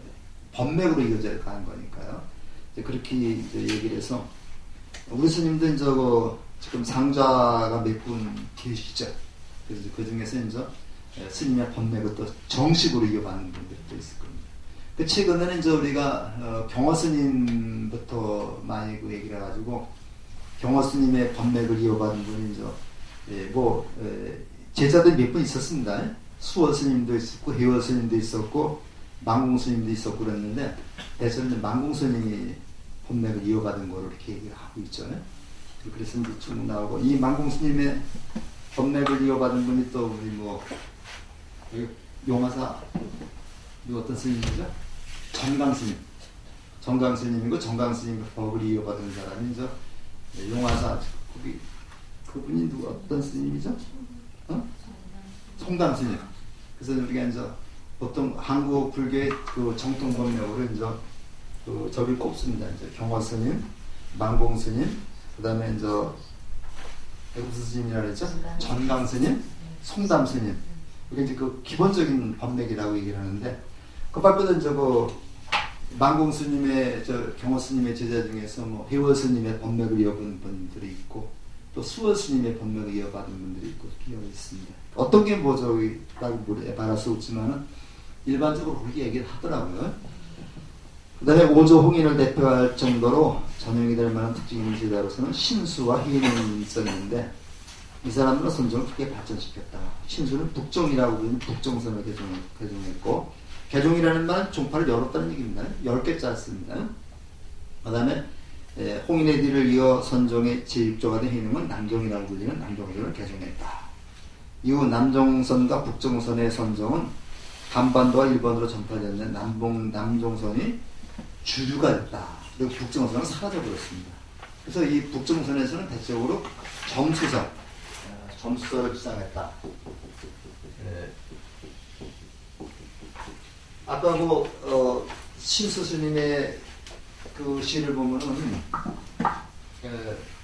법맥으로 이어져 가는 거니까요. 이제 그렇게 이제 얘기를 해서, 우리 스님도 지금 상자가 몇 분 계시죠. 그래서 그 중에서 스님의 법맥을 또 정식으로 이어받는 분들도 있을 겁니다. 그 최근에는 우리가 경허 스님부터 많이 얘기를 해가지고, 경허 스님의 법맥을 이어받은 분이 제자들 몇 분 있었습니다. 수어 스님도 있었고, 해월 스님도 있었고, 망공 스님도 있었고 그랬는데, 대체로 망공 스님이 법맥을 이어받은 거로 이렇게 얘기를 하고 있죠. 그래서 이제 쭉 나오고, 이 망공 스님의 법맥을 이어받은 분이 또 우리 용화사 어떤 스님이죠? 정강 스님. 정강 스님이고, 정강 스님 법을 이어받은 사람이 용화사 그분이 어떤 스님이죠? 송담 스님. 그래서 우리가 보통 한국 불교의 정통 법맥으로 저기 꼽습니다. 경허 스님, 망공 스님, 그 다음에 무슨 스님이라 그랬죠? 전강 스님, 송담 스님. 이게 그 기본적인 법맥이라고 얘기를 하는데, 그 밖에도 망공 스님의 경허 스님의 제자 중에서 해월 스님의 법맥을 이어받은 분들이 있고, 또 수어 스님의 법맥을 이어받은 분들이 있고 이렇게 있습니다. 어떤 게 라고 말할 수 없지만은 일반적으로 그렇게 얘기를 하더라고요. 그 다음에 5조 홍인을 대표할 정도로 전형이 될 만한 특징 있는 제자로서는 신수와 희인이 있었는데, 이 사람들은 선정을 크게 발전시켰다. 신수는 북종이라고 부르는 북종선을 개종했고, 개종이라는 말은 종파를 열었다는 얘기입니다. 10개짜 씁니다. 그 다음에 홍인의 뒤를 이어 선종의 제6조가 된 희능은 남종이라고 불리는 남종선을 개종했다. 이후 남종선과 북종선의 선종은 한반도와 일본으로 전파되는 남종선이 주류가 됐다. 그리고 북종선은 사라져버렸습니다. 그래서 이 북종선에서는 대체적으로 점수서를 주장했다. 예. 아까 신수 스님의 그 시를 보면은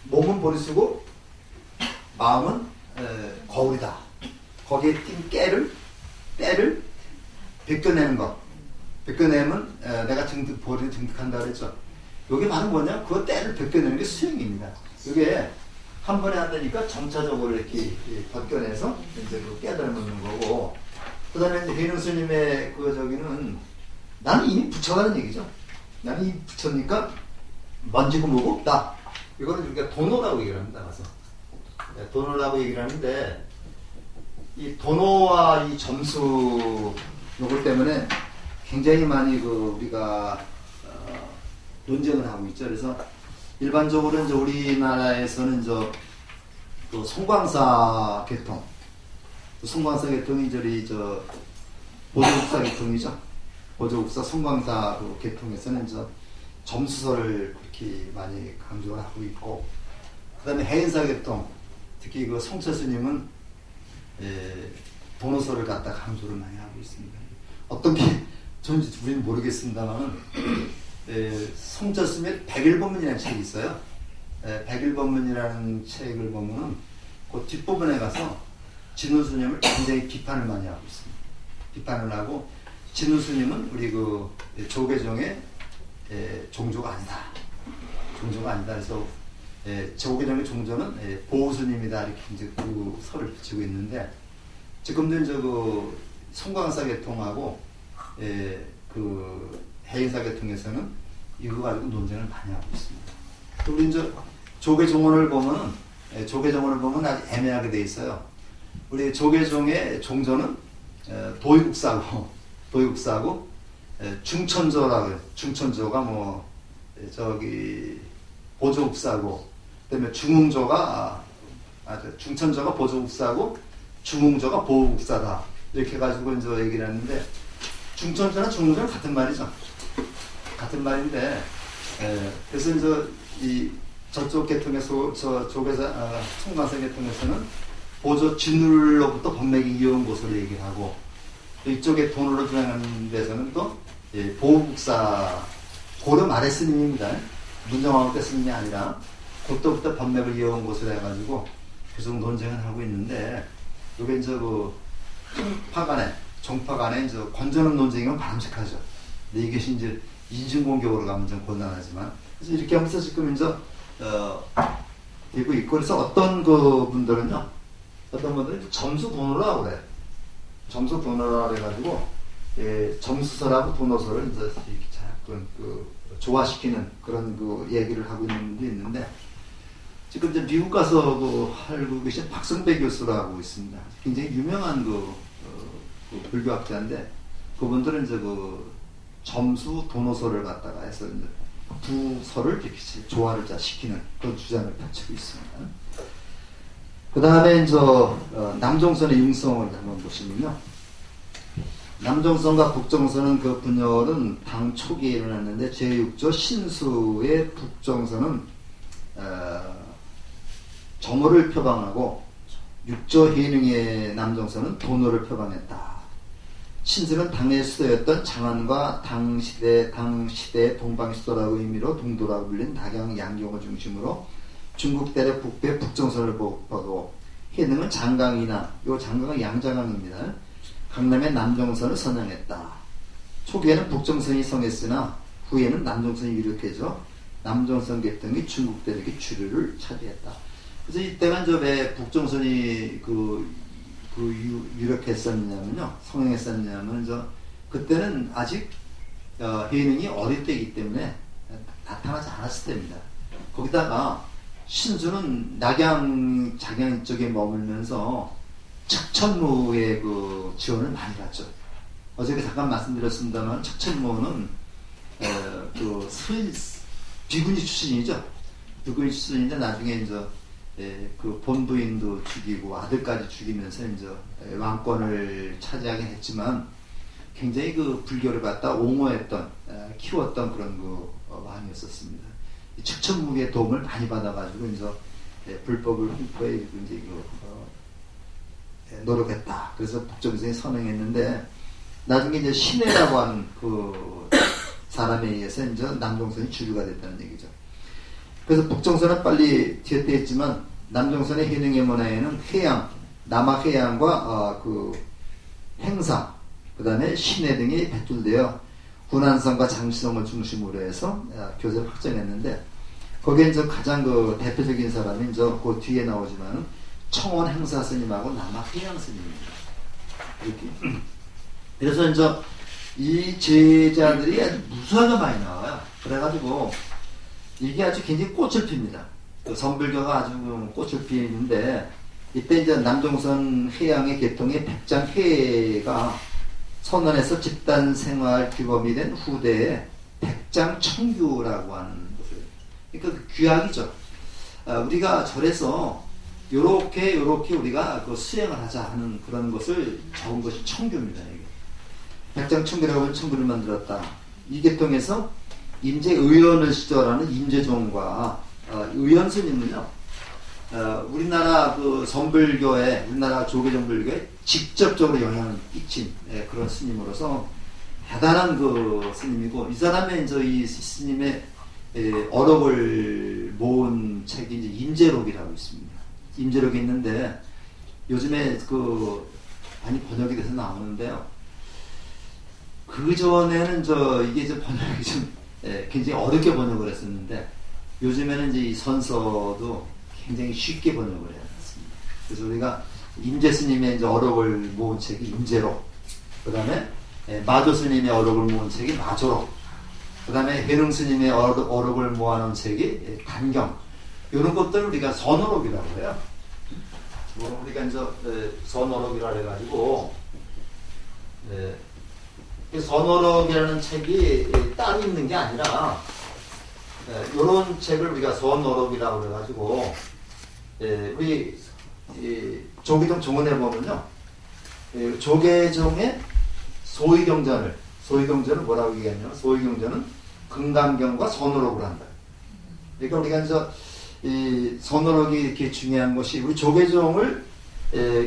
몸은 보리수고 마음은 거울이다. 거기에 띈 때를 벗겨내는 것. 벗겨내면 내가 보리를 증득한다 그랬죠. 이게 바로 뭐냐? 그 때를 벗겨내는 게 수행입니다. 이게 한 번에 한다니까 점차적으로 이렇게 벗겨내서 이제 그 깨달는 거고, 그 다음에 이제 회능 스님의 저기는 나는 이미 부처라는 얘기죠. 나는 이미 부처니까 만지고 뭐고 없다. 이거는 우리가 도노라고 얘기를 합니다. 가서. 도노라고 얘기를 하는데, 이 도노와 이 점수 요거 때문에 굉장히 많이 우리가 논쟁을 하고 있죠. 그래서 일반적으로 이제 우리나라에서는 그 송광사 계통, 송광사 계통이 보조국사 계통이죠. 보조국사 송광사 계통에서는 점수서를 그렇게 많이 강조를 하고 있고, 그 다음에 해인사 계통, 특히 그 성철 스님은 도노서를 갖다 강조를 많이 하고 있습니다. 어떤 게 전지 우리는 모르겠습니다만, 성철 스님의 백일법문이라는 책이 있어요. 백일법문이라는 책을 보면 그 뒷부분에 가서 진우 스님을 굉장히 비판을 많이 하고 있습니다. 비판을 하고, 진우 스님은 우리 조계종의 종조가 아니다. 종조가 아니다. 그래서 조계종의 종조는 보호스님이다. 이렇게 이제 그 설을 붙이고 있는데, 지금도 이제 송광사 계통하고 그 해인사 계통에서는 이거 가지고 논쟁을 많이 하고 있습니다. 우리 이제 조계종원을 보면은 아주 애매하게 돼 있어요. 우리 조계종의 종조는 도의국사고 중천조라고 해요. 중천조가 보조국사고, 그다음에 중흥조가 중천조가 보조국사고 중흥조가 보호국사다. 이렇게 해가지고 이제 얘기를 했는데, 중천조나 중흥조는 같은 말이죠. 같은 말인데, 그래서 이제 저쪽 계통에서 송광사 계통에서는 보조 진울로부터 법맥이 이어온 곳을 얘기를 하고, 이쪽에 돈으로 주장하는 데서는 또 보호국사, 고려 말의 스님입니다. 문정왕후 때 스님이 아니라 그때부터 법맥을 이어온 곳을 해가지고 계속 논쟁을 하고 있는데, 이게 이제 종파 간에 이제 건전한 논쟁이면 바람직하죠. 근데 이것이 이제 인신공격으로 가면 좀 곤란하지만, 그래서 이렇게 하면서 지금 이제 되고 있고, 그래서 어떤 분들은 점수 도노라고 그래. 점수 도노라고 그래가지고 점수서라고 도노서를 이제 이렇게 자꾸 조화시키는 그런 얘기를 하고 있는 분도 있는데, 지금 이제 미국 가서 하고 계신 박성배 교수라고 있습니다. 굉장히 유명한 불교학자인데, 그분들은 이제 점수 도노서를 갖다가 해서 이제 부서를 이렇게 조화를 시키는 그런 주장을 펼치고 있습니다. 그 다음에 이제 남종선의 융성을 한번 보시면요. 남종선과 북종선은 그 분열은 당 초기에 일어났는데, 제6조 신수의 북종선은 정오를 표방하고, 6조 해능의 남종선은 도노를 표방했다. 신수는 당의 수도였던 장안과 당시대 동방수도라고 의미로 동도라고 불린 낙양 양경을 중심으로 중국 대륙 북부의 북정선을 보고, 해능은 장강이나, 요 장강은 양장강입니다. 강남의 남정선을 선양했다. 초기에는 북정선이 성했으나 후에는 남정선이 유력해져 남정선 계통이 중국 대륙의 주류를 차지했다. 그래서 이때가 이제 왜 북정선이 유력했었냐면요, 성행했었냐면, 그때는 아직 해능이 어릴 때이기 때문에 나타나지 않았을 때입니다. 거기다가 신수는 낙양, 장양 쪽에 머물면서 척천무의 지원을 많이 받죠. 어제 잠깐 말씀드렸습니다만, 척천무는 비구니 출신이죠. 비구니 출신인데 나중에 이제 본부인도 죽이고 아들까지 죽이면서 이제 왕권을 차지하긴 했지만, 굉장히 불교를 갖다 옹호했던, 키웠던 그런 왕이었었습니다. 척천무의 도움을 많이 받아가지고 이제 불법을 홍보해 이제 노력했다. 그래서 북정선이 선행했는데 나중에 이제 신해라고 하는 그 사람에 의해서 이제 남정선이 주류가 됐다는 얘기죠. 그래서 북정선은 빨리 뒤에때했지만 남정선의 해능의 문화에는 해양, 남학 해양과 그 행사, 그 다음에 신해 등이 배출되어 군안성과 장시성을 중심으로 해서 교세를 확장했는데 거기에 이제 가장 그 대표적인 사람이 이제 그 뒤에 나오지만은 청원 행사 스님하고 남학 해양 스님입니다. 이렇게. 그래서 이제 이 제자들이 아주 무수하게 많이 나와요. 그래가지고 이게 아주 굉장히 꽃을 핍니다. 그 선불교가 아주 꽃을 피는데 이때 이제 남정선 해양의 계통의 백장해가 선언해서 집단생활 규범이 된 후대에 백장청규라고 하는 것을, 그러니까 그 규약이죠. 우리가 절에서 요렇게 우리가 그 수행을 하자 하는 그런 것을 적은 것이 청규입니다. 이게. 백장청규라고 하는 청규를 만들었다. 이 계통에서 임재의원을 시절하는 임재종과 의원 스님은요, 우리나라 그 선불교에, 우리나라 조계종불교에 직접적으로 영향을 끼친 그런 스님으로서 대단한 그 스님이고, 이 사람의 이제 이 스님의 어록을 모은 책이 이제 임재록이라고 있습니다. 임재록이 있는데 요즘에 그 많이 번역이 돼서 나오는데요. 그 전에는 이게 이제 번역이 좀 굉장히 어렵게 번역을 했었는데 요즘에는 이제 이 선서도 굉장히 쉽게 번역을 해놨습니다. 그래서 우리가 임재 스님의 이제 어록을 모은 책이 임재록, 그 다음에 마조 스님의 어록을 모은 책이 마조록, 그 다음에 해능 스님의 어록을 모아놓은 책이 단경, 이런 것들을 우리가 선어록이라고 해요. 우리가 이제 선어록이라고 해가지고 선어록이라는 책이 따로 있는 게 아니라 이런 책을 우리가 선어록이라고 해가지고 우리 조계종 종원에 보면요, 조계종의 소위경전을 뭐라고 얘기하냐면 소위경전은 금강경과 선어록을 한다. 그러니까 우리가 이제 이 선어록이 이렇게 중요한 것이 우리 조계종을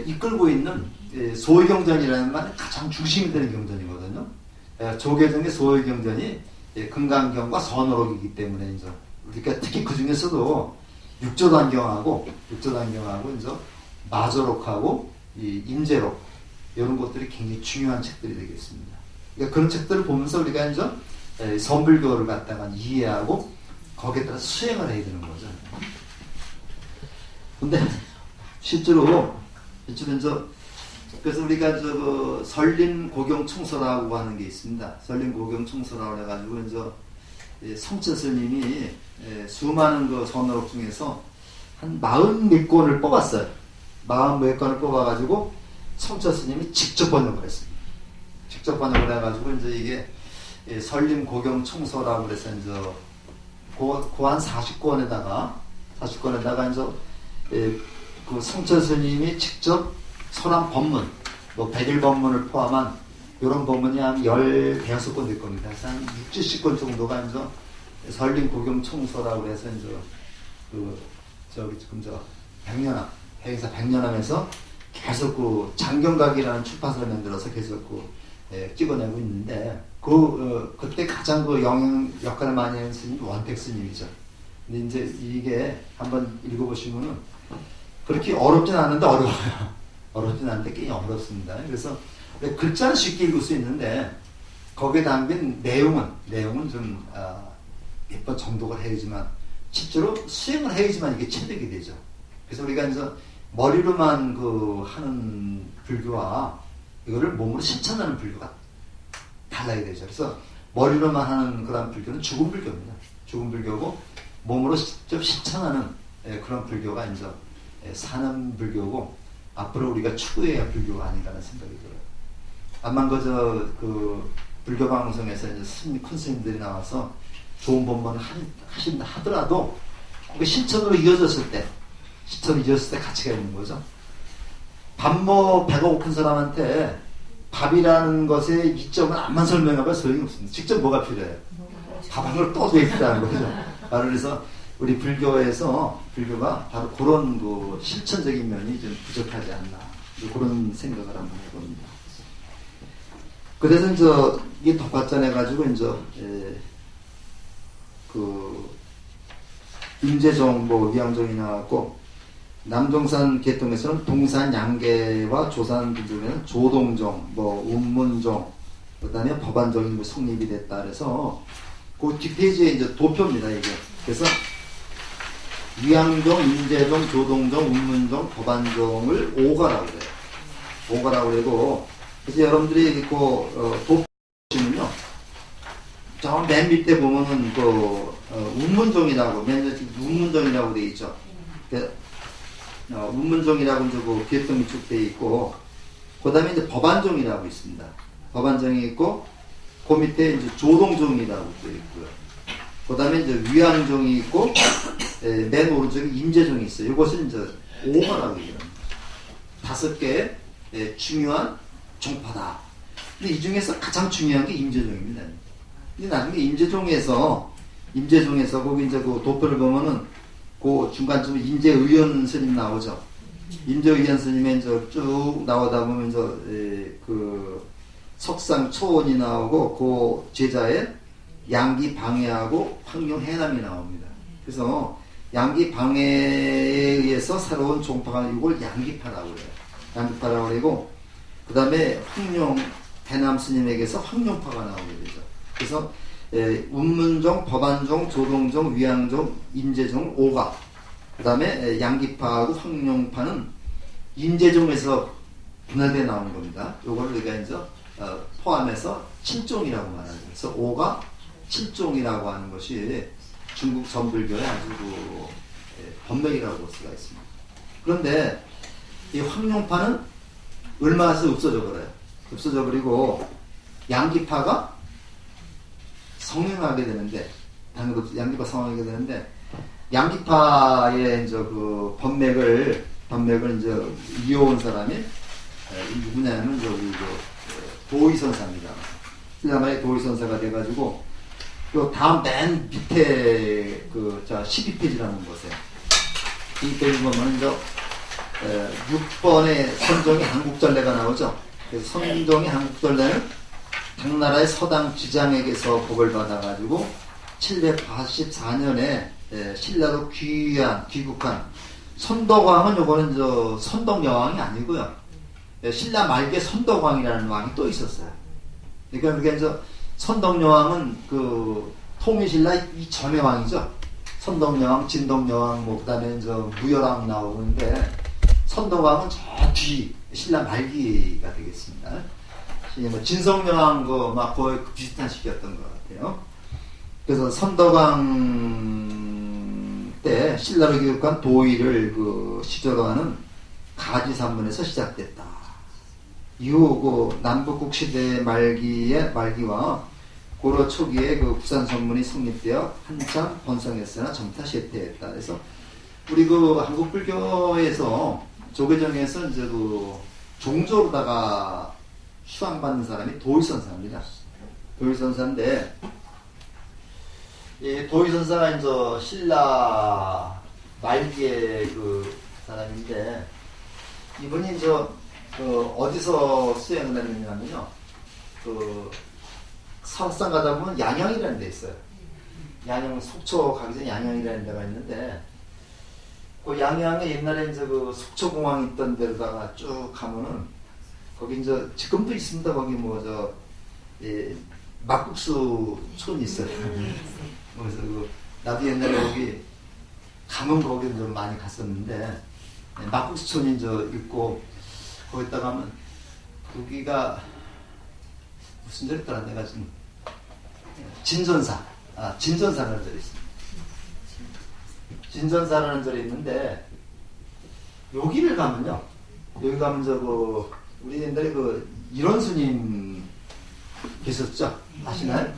이끌고 있는 소위경전이라는 말은 가장 중심이 되는 경전이거든요. 조계종의 소위경전이 금강경과 선어록이기 때문에 이제 우리가 특히 그 중에서도 육조단경하고 이제 마조록하고 이 임재록, 이런 것들이 굉장히 중요한 책들이 되겠습니다. 그러니까 그런 책들을 보면서 우리가 이제 선불교를 갖다가 이해하고 거기에 따라 수행을 해야 되는 거죠. 근데 실제로 이제 그래서 우리가 그 설림고경총서라고 하는 게 있습니다. 설림고경총서라고 해가지고 이제 성철 스님이 수많은 그 선어록 중에서 한 40몇 권을 뽑았어요. 40몇 권을 뽑아가지고 성철 스님이 직접 번역을 했습니다. 직접 번역을 해가지고 이제 이게 설림고경총서라고 그래서 이제 고한 40권에다가 이제 그 성철 스님이 직접 설한 법문, 뭐 100일 법문을 포함한 이런 법문이 한 16권 될 겁니다. 그래서 한 60권 정도가 이제 설림고경총서라고 해서 이제 지금 100년함, 해외사 100년함에서 계속 그 장경각이라는 출판사를 만들어서 계속 찍어내고 있는데 그때 가장 그 역할을 많이 한 스님이 원택 스님이죠. 근데 이제 이게 한번 읽어보시면은 그렇게 어렵진 않은데 어려워요. 어렵진 않은데 꽤 어렵습니다. 그래서 글자는 쉽게 읽을 수 있는데 거기에 담긴 내용은 좀 몇 번 정독을 해야지만 실제로 수행을 해야지만 이게 체득이 되죠. 그래서 우리가 이제 머리로만 하는 불교와 이거를 몸으로 실천하는 불교가 달라야 되죠. 그래서 머리로만 하는 그런 불교는 죽은 불교입니다. 죽은 불교고 몸으로 직접 실천하는 그런 불교가 이제 사는 불교고 앞으로 우리가 추구해야 할 불교가 아닌가라는 생각이 들어요. 아마 그 불교 방송에서 이제 큰 스님들이 나와서 좋은 법문을 하신다 하더라도 그 실천으로 이어졌을 때 가치가 있는 거죠. 배가 고픈 사람한테 밥이라는 것의 이점은 암만 설명하면 소용이 없습니다. 직접 뭐가 필요해요? 밥 한 걸 떠줘야 있다는 거죠. 그래서 우리 불교가 바로 그런 그 실천적인 면이 좀 부족하지 않나 그런 생각을 한번 해봅니다. 그래서 이제 이게 덧발전해가지고 이제 그 임재종 뭐 위양종이 나왔고, 남동산 계통에서는 동산 양계와 조산 분종에는 조동종, 뭐 운문종, 그다음에 법안종이 뭐 성립이 됐다. 그래서 그 뒷페이지에 이제 도표입니다 이게. 그래서 위양종, 임재종, 조동종, 운문종, 법안종을 오가라고 그래요. 오가라고 그러고, 그래서 여러분들이 그 도표 보시면요, 저 맨 밑에 보면은 그 운문종이라고, 맨 밑에 운문종이라고 돼 있죠. 운문종이라고 이제 그 계통이 쭉 돼 있고, 그 다음에 이제 법안종이라고 있습니다. 법안종이 있고, 그 밑에 이제 조동종이라고 돼 있고요. 그 다음에 이제 위양종이 있고, 맨 오른쪽에 임재종이 있어요. 이것은 이제 오가라고 얘기합니다. 5개의 중요한 종파다. 근데 이 중에서 가장 중요한 게 임재종입니다. 근데 나중에 임재종에서 거기 이제 그 도표를 보면은 그 중간쯤에 임재의원 스님 나오죠. 임재의원 스님의 이제 쭉 나오다 보면 이제 그 석상 초원이 나오고 그 제자의 양기 방해하고 황룡 해남이 나옵니다. 그래서 양기 방해에 의해서 새로운 종파가 이걸 양기파라고 해요. 양기파라고 그러고, 그 다음에 황룡 해남 스님에게서 황룡파가 나오게 되죠. 그래서 운문종, 법안종, 조동종, 위양종, 임재종, 오가. 그 다음에 양기파하고 황룡파는 임재종에서 분할돼 나오는 겁니다. 요걸 우리가 이제 포함해서 7종이라고 말하죠. 그래서 오가 7종이라고 하는 것이 중국 전불교의 아주 번맥이라고 볼 수가 있습니다. 그런데 이 황룡파는 얼마에서 없어져 버려요. 없어져 버리고 양기파가 성행하게 되는데, 양기파 성행하게 되는데, 양기파의 이제 그 번맥을 이제 이어온 사람이 누구냐면 저기 도의선사입니다. 신라마의 도의선사가 돼가지고, 요 다음 맨 밑에 12페이지라는 곳에 이 페이지 보면 이제 6번의 선종의 한국전례가 나오죠. 그래서 선종의 한국전례는 당나라의 서당 지장에게서 복을 받아가지고 784년에 신라로 귀국한 선덕왕은 요거는 선덕여왕이 아니고요. 신라 말기에 선덕왕이라는 왕이 또 있었어요. 그러니까 그게 이제 선덕여왕은 그 통일신라 이전의 왕이죠. 선덕여왕, 진덕여왕, 뭐 그다음에 이제 무열왕 나오는데, 선덕왕은 저 뒤 신라 말기가 되겠습니다. 뭐 진성여왕 막 거의 비슷한 시기였던 것 같아요. 그래서 선덕왕 때 신라로 귀국한 도의를 그 시조로 가지산문에서 시작됐다. 이후 그 남북국 시대 말기와 고려 초기에 그 부산선문이 성립되어 한참 번성했으나 점차 쇠퇴했다. 그래서 우리 그 한국 불교에서 조계정에서 이제 그 종조로다가 수상받는 사람이 도의선사입니다. 도의선사인데, 이 도의선사가 이제 신라 말기의 그 사람인데, 이분이 이제 어디서 수행을 했느냐면요, 설상 가다 보면 양양이라는 데 있어요. 양양, 속초 가기 전에 양양이라는 데가 있는데, 그 양양에 옛날에 이제 그 속초공항 있던 데로다가 쭉 가면은, 거기 이제 지금도 있습니다. 거기 막국수 촌이 있어요. 그래서 나도 옛날에 거기 가면 거기 좀 많이 갔었는데, 막국수 촌이 이제 있고, 거기다 가면 거기가 무슨 절이더라, 내가 지금 진전사라는 절이 있습니다. 진전사라는 절이 있는데, 여기를 가면요, 여기 가면 우리 옛날에 이런 스님 계셨죠? 아시나요?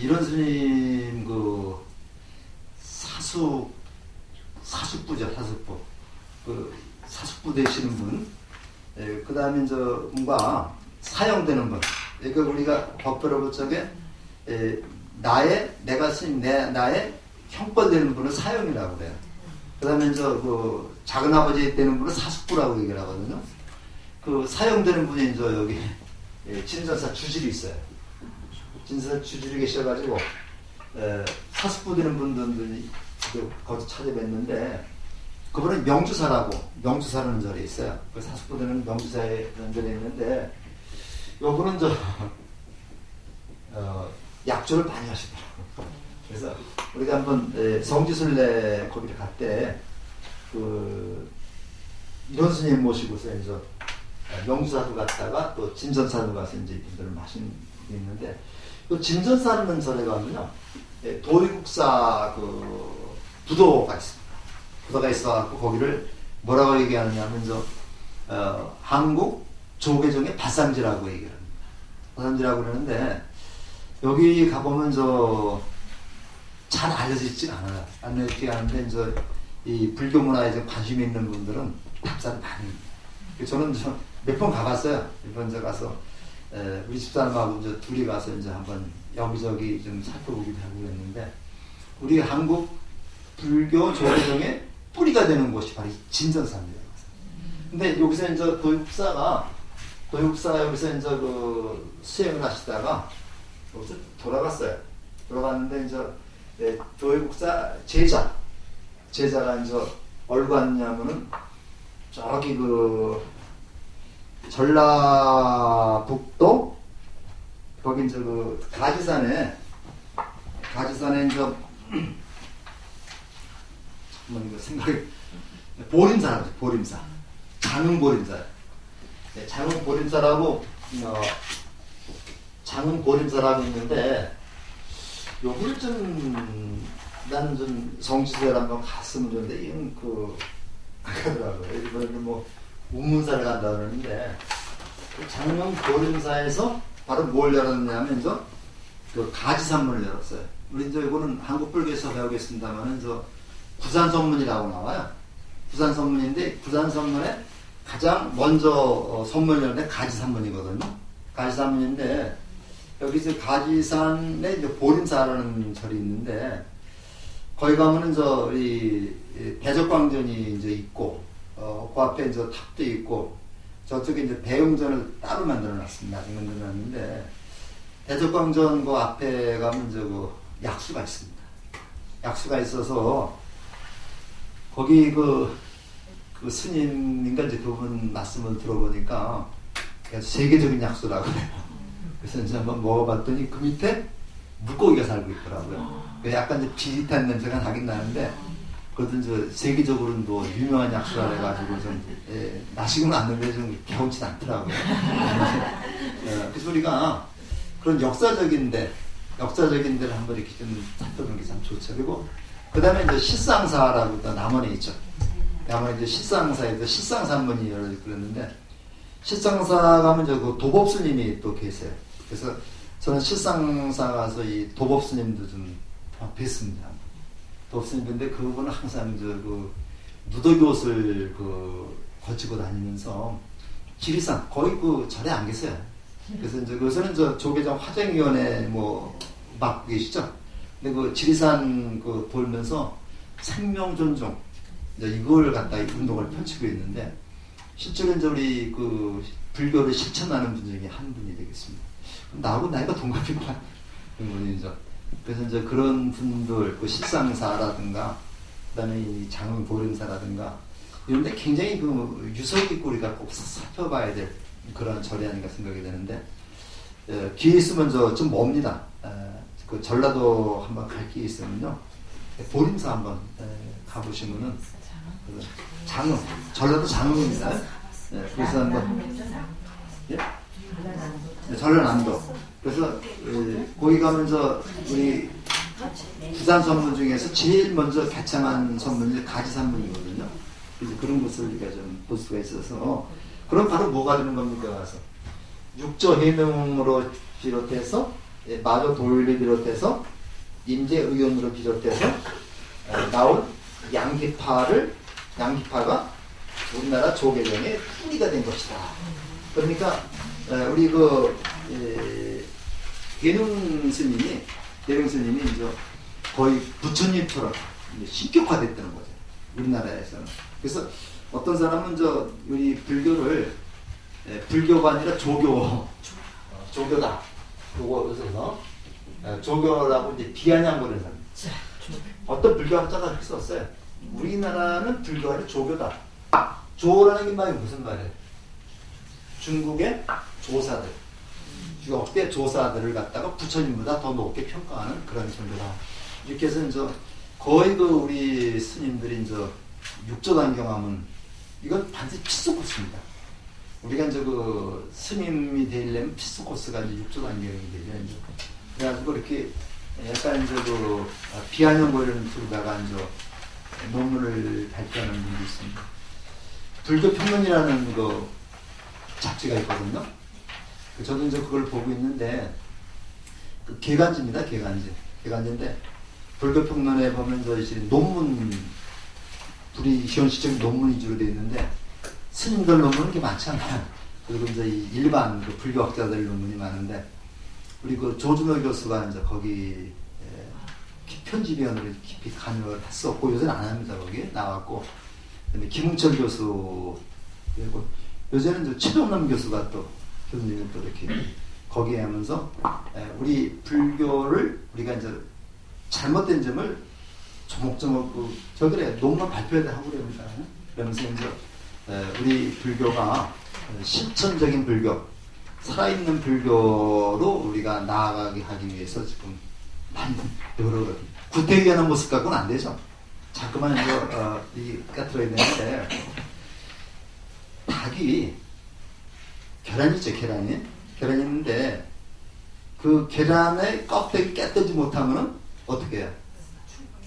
이런 스님 사숙부죠, 사숙부. 사숙부 되시는 분. 그 다음에 뭔가 사형되는 분. 그러니까 우리가 법배로 쪽에 내가 스님, 나의 형벌 되는 분은 사형이라고 그래요. 그 다음에 작은 아버지 되는 분은 사숙부라고 얘기를 하거든요. 그 사용되는 분이 이제 여기 진전사 주질이 있어요. 진전사 주질이 계셔가지고 사습부 되는 분들이 거기서 찾아뵀는데 그분은 명주사라는 절에 있어요. 그 사습부 되는 명주사에 절에 있는데 요분은 약조를 많이 하시더라고요. 그래서 우리가 한번 성지순례 거기를 갈 때 이런 스님 모시고서 이제 명주사도 갔다가 또 진전사도 가서 이제 이분들을 마신 게 있는데 또 진전사는 절에 가면요 도의국사 부도가 있습니다. 부도가 있어갖고 거기를 뭐라고 얘기하느냐면 한국 조계종의 바상지라고 얘기를 합니다. 바상지라고 그러는데 여기 가보면 잘 알려져 있지 않아요. 알려지지 않은데 이 불교 문화에 좀 관심이 있는 분들은 답사를 많이 해요. 저는 몇 번 가봤어요. 몇 번 가서 우리 집사람하고 둘이 가서 한번 여기저기 좀 살펴보기도 하고 그랬는데 우리 한국 불교 조계종의 뿌리가 되는 곳이 바로 진전사입니다. 근데 여기서 도육사가 여기서 수행을 하시다가 여기서 돌아갔어요. 돌아갔는데 도육사 제자가 어디 갔냐면은 저기 전라북도 거기 가지산에 잠깐만 이거 생각이 보림사 장흥보림사 장흥보림사라고 있는데 여기를 나는 좀 성지대를 한번 갔으면 좋은데 이건 안 가더라고요. 이번에는 우문사를 간다 그러는데 장흥보림사에서 바로 뭘 열었냐면 가지산문을 열었어요. 우리 이거는 한국 불교에서 배우겠습니다만은 구산선문이라고 나와요. 구산선문인데 구산선문에 가장 먼저 선문을 열는 가지산문이거든요. 가지산문인데 여기 가지산에 보림사라는 절이 있는데 거기 가면은 이 대적광전이 있고 그 앞에 탑도 있고 저쪽에 대웅전을 따로 만들어놨습니다. 나중에 만들어놨는데 대적광전 그 앞에 가면 약수가 있습니다. 약수가 있어서 거기 그 스님인가 그분 말씀을 들어보니까 세계적인 약수라고 그래요. 그래서 한번 먹어봤더니 그 밑에 물고기가 살고 있더라고요. 약간 비릿한 냄새가 나긴 나는데 그것도 세계적으로는 유명한 약수라 해가지고 마시고는 않는데 좀 개운치 않더라고요. 그래서 우리가 그런 역사적인 데를 한번 이렇게 좀 살펴보는 게 참 좋죠. 그리고 그 다음에 실상사라고 또 남원에 있죠. 남원에 실상사에서 실상산문이 그랬는데 실상사 가면 도법스님이 또 계세요. 그래서 저는 실상사 가서 이 도법스님도 좀 뵀습니다. 도법스님인데 그분은 항상 누더기 옷을 거치고 다니면서 지리산 거의 절에 안 계세요. 그래서 그것은 조계종 화정위원회 맡고 계시죠. 근데 지리산 돌면서 생명존중 이걸 갖다 운동을 펼치고 있는데 실제로 우리 불교를 실천하는 분 중에 한 분이 되겠습니다. 나하고 나이가 동갑이구나. 그래서 그런 분들, 실상사라든가, 그 다음에 이 장흥보림사라든가, 이런데 굉장히 유서 있고 우리가 꼭 살펴봐야 될 그런 절이 아닌가 생각이 되는데, 기회 있으면 좀 멉니다. 전라도 한번 갈 기회 있으면요, 보림사 한번 가보시면은, 장흥, 전라도 장흥입니다. 그래서 한번, 예? 전라남도. 그래서 거기 가면서 우리 부산 선문 중에서 제일 먼저 개창한 선문이 가지산문이거든요. 그래서 그런 것을 우리가 좀 볼 수가 있어서 그럼 바로 뭐가 되는 겁니까? 가서 육조 해명으로 비롯해서 마조 도율을 비롯해서 임재의원으로 비롯해서 나온 양기파가 우리나라 조계종의 뿌리가 된 것이다. 그러니까 우리 대능 스님이 이제 거의 부처님처럼 신격화됐다는 거죠. 우리나라에서는. 그래서 어떤 사람은 우리 불교를 불교가 아니라 조교다. 요거 써서 조교라고 이제 비아냥거리는 사람. 어떤 불교학자가 그렇게 썼어요. 우리나라는 불교가 아니라 조교다. 조라는 게 말이 무슨 말이에요? 중국의 조사들, 역대 조사들을 갖다가 부처님보다 더 높게 평가하는 그런 정도다. 이렇게 해서 이제 거의 그 우리 스님들이 이제 육조단경하면 이건 반드시 필수 코스입니다. 우리가 이제 그 스님이 되려면 필수 코스가 이제 육조단경이 되죠. 이제 그래가지고 이렇게 약간 이제 그 비아냥거리는 소리다가 이제 논문을 발표하는 분도 있습니다. 불교평론이라는 그 잡지가 있거든요. 저도 이제 그걸 보고 있는데 그 개간지입니다. 개간지인데 불교평론에 보면 이제 논문 불이 현실적인 논문 위주로 되어 있는데 스님들 논문은 게 많잖아요. 그리고 이제 일반 그 불교학자들 논문이 많은데 우리 그 조준호 교수가 이제 거기 편집위원으로 깊이 관여를 했었고 요새는 안 합니다. 거기 나왔고 그다음에 김웅철 교수 그리고 요새는 이제 최동남 교수가 또 교수님을 또 이렇게 거기에 하면서 우리 불교를 우리가 이제 잘못된 점을 조목조목 저 그래 논문 발표를 하고 그럽니다. 그러면서 이제 우리 불교가 실천적인 불교, 살아있는 불교로 우리가 나아가게 하기 위해서 지금 많은 여러 구태의하는 모습 갖고는 안 되죠. 자꾸만 이제 까들어야 되는데 닭이 계란이 있죠. 계란이 있는데 그 계란의 껍데기 깨뜨지 못하면은 어떻게 해요?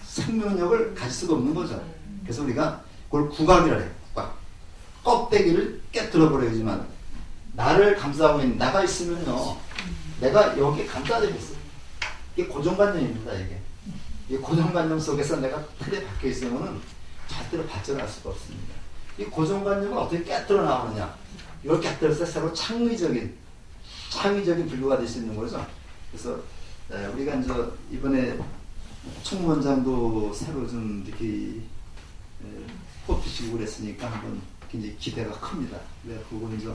생명력을 가질 수가 없는 거죠. 그래서 우리가 그걸 국악이라 해요. 국악. 껍데기를 깨뜨려 버려야지만 나를 감싸고 있는 나가 있으면요. 내가 여기 감싸져 있어. 이게 고정관념입니다. 이게 고정관념 속에서 내가 틀에 박혀 있으면은 절대로 발전할 수가 없습니다. 이 고정관념을 어떻게 깨뜨려 나오느냐? 이걸 깨뜨려서 새로 창의적인 불교가 될 수 있는 거죠. 그래서 우리가 이제 이번에 총무원장도 새로 좀 이렇게 뽑히시고 그랬으니까 한번 굉장히 기대가 큽니다. 그건 이제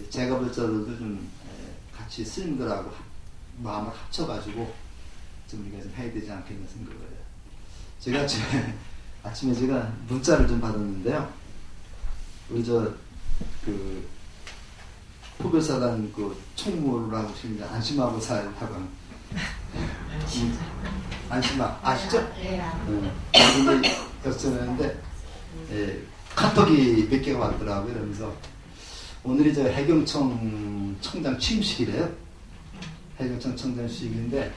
제가 볼 자들도 좀 같이 스님들하고 마음을 합쳐가지고 좀 우리가 좀 해야 되지 않겠나 생각을 해요. 제가 아침에 제가 문자를 좀 받았는데요. 우리 그 포교사단 그 총무를 하고 계신 안심하고 살다가 안심하 아시죠? 네. 근데 여쭤봤는데 카톡이 몇 개가 왔더라고요. 그러면서 오늘이 저 해경청 청장 취임식이래요. 해경청 청장 취임인데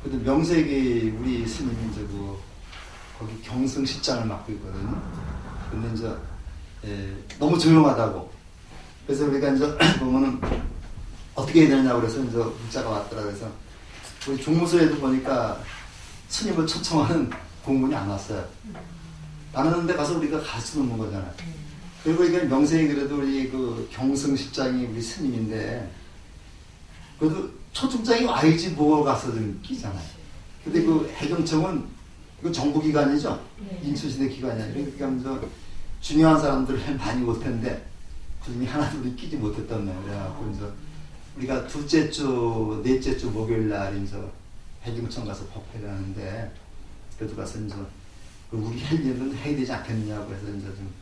그래도 명색이 우리 스님이 이제 거기 경승실장을 맡고 있거든요. 근데 이제 너무 조용하다고. 그래서 우리가 이제 보면은 어떻게 해야 되느냐고 그래서 이제 문자가 왔더라. 그래서 우리 종무소에도 보니까 스님을 초청하는 공문이 안 왔어요. 안 왔는데 가서 우리가 갈 수 없는 거잖아요. 그리고 이게 명색이 그래도 우리 그 경승실장이 우리 스님인데 그래도 초청장이 와야지 뭐 가서 좀 끼잖아요. 근데 그 해경청은 이거 정부기관이죠. 인수시대 기관이 아니라 그러니까 중요한 사람들을 많이 올 텐데 그중에 하나도 우리 끼지 못했단 말이에요. 그래갖고 이제 우리가 둘째 주, 넷째 주 목요일 날 이제 해경청 가서 법회를 하는데 그래도 가서 이제 우리 할 일은 해야 되지 않겠느냐고 해서 이제 좀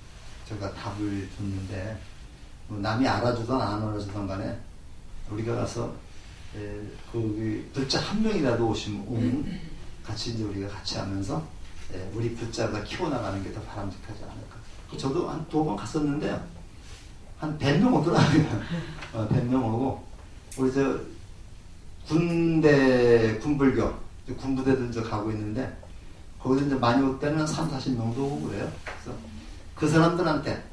제가 답을 줬는데 뭐 남이 알아주든 안 알아주든 간에 우리가 가서 그 불자 한 명이라도 오면 같이 이제 우리가 같이 하면서 우리 불자가 키워나가는 게 더 바람직하지 않을까. 저도 한 2번 갔었는데요. 한 100명 오더라고요. 100명 오고 우리 저 군불교 군부대도 이제 가고 있는데 거기서 이제 많이 올 때는 30-40명도 오고 그래요. 그래서 그 사람들한테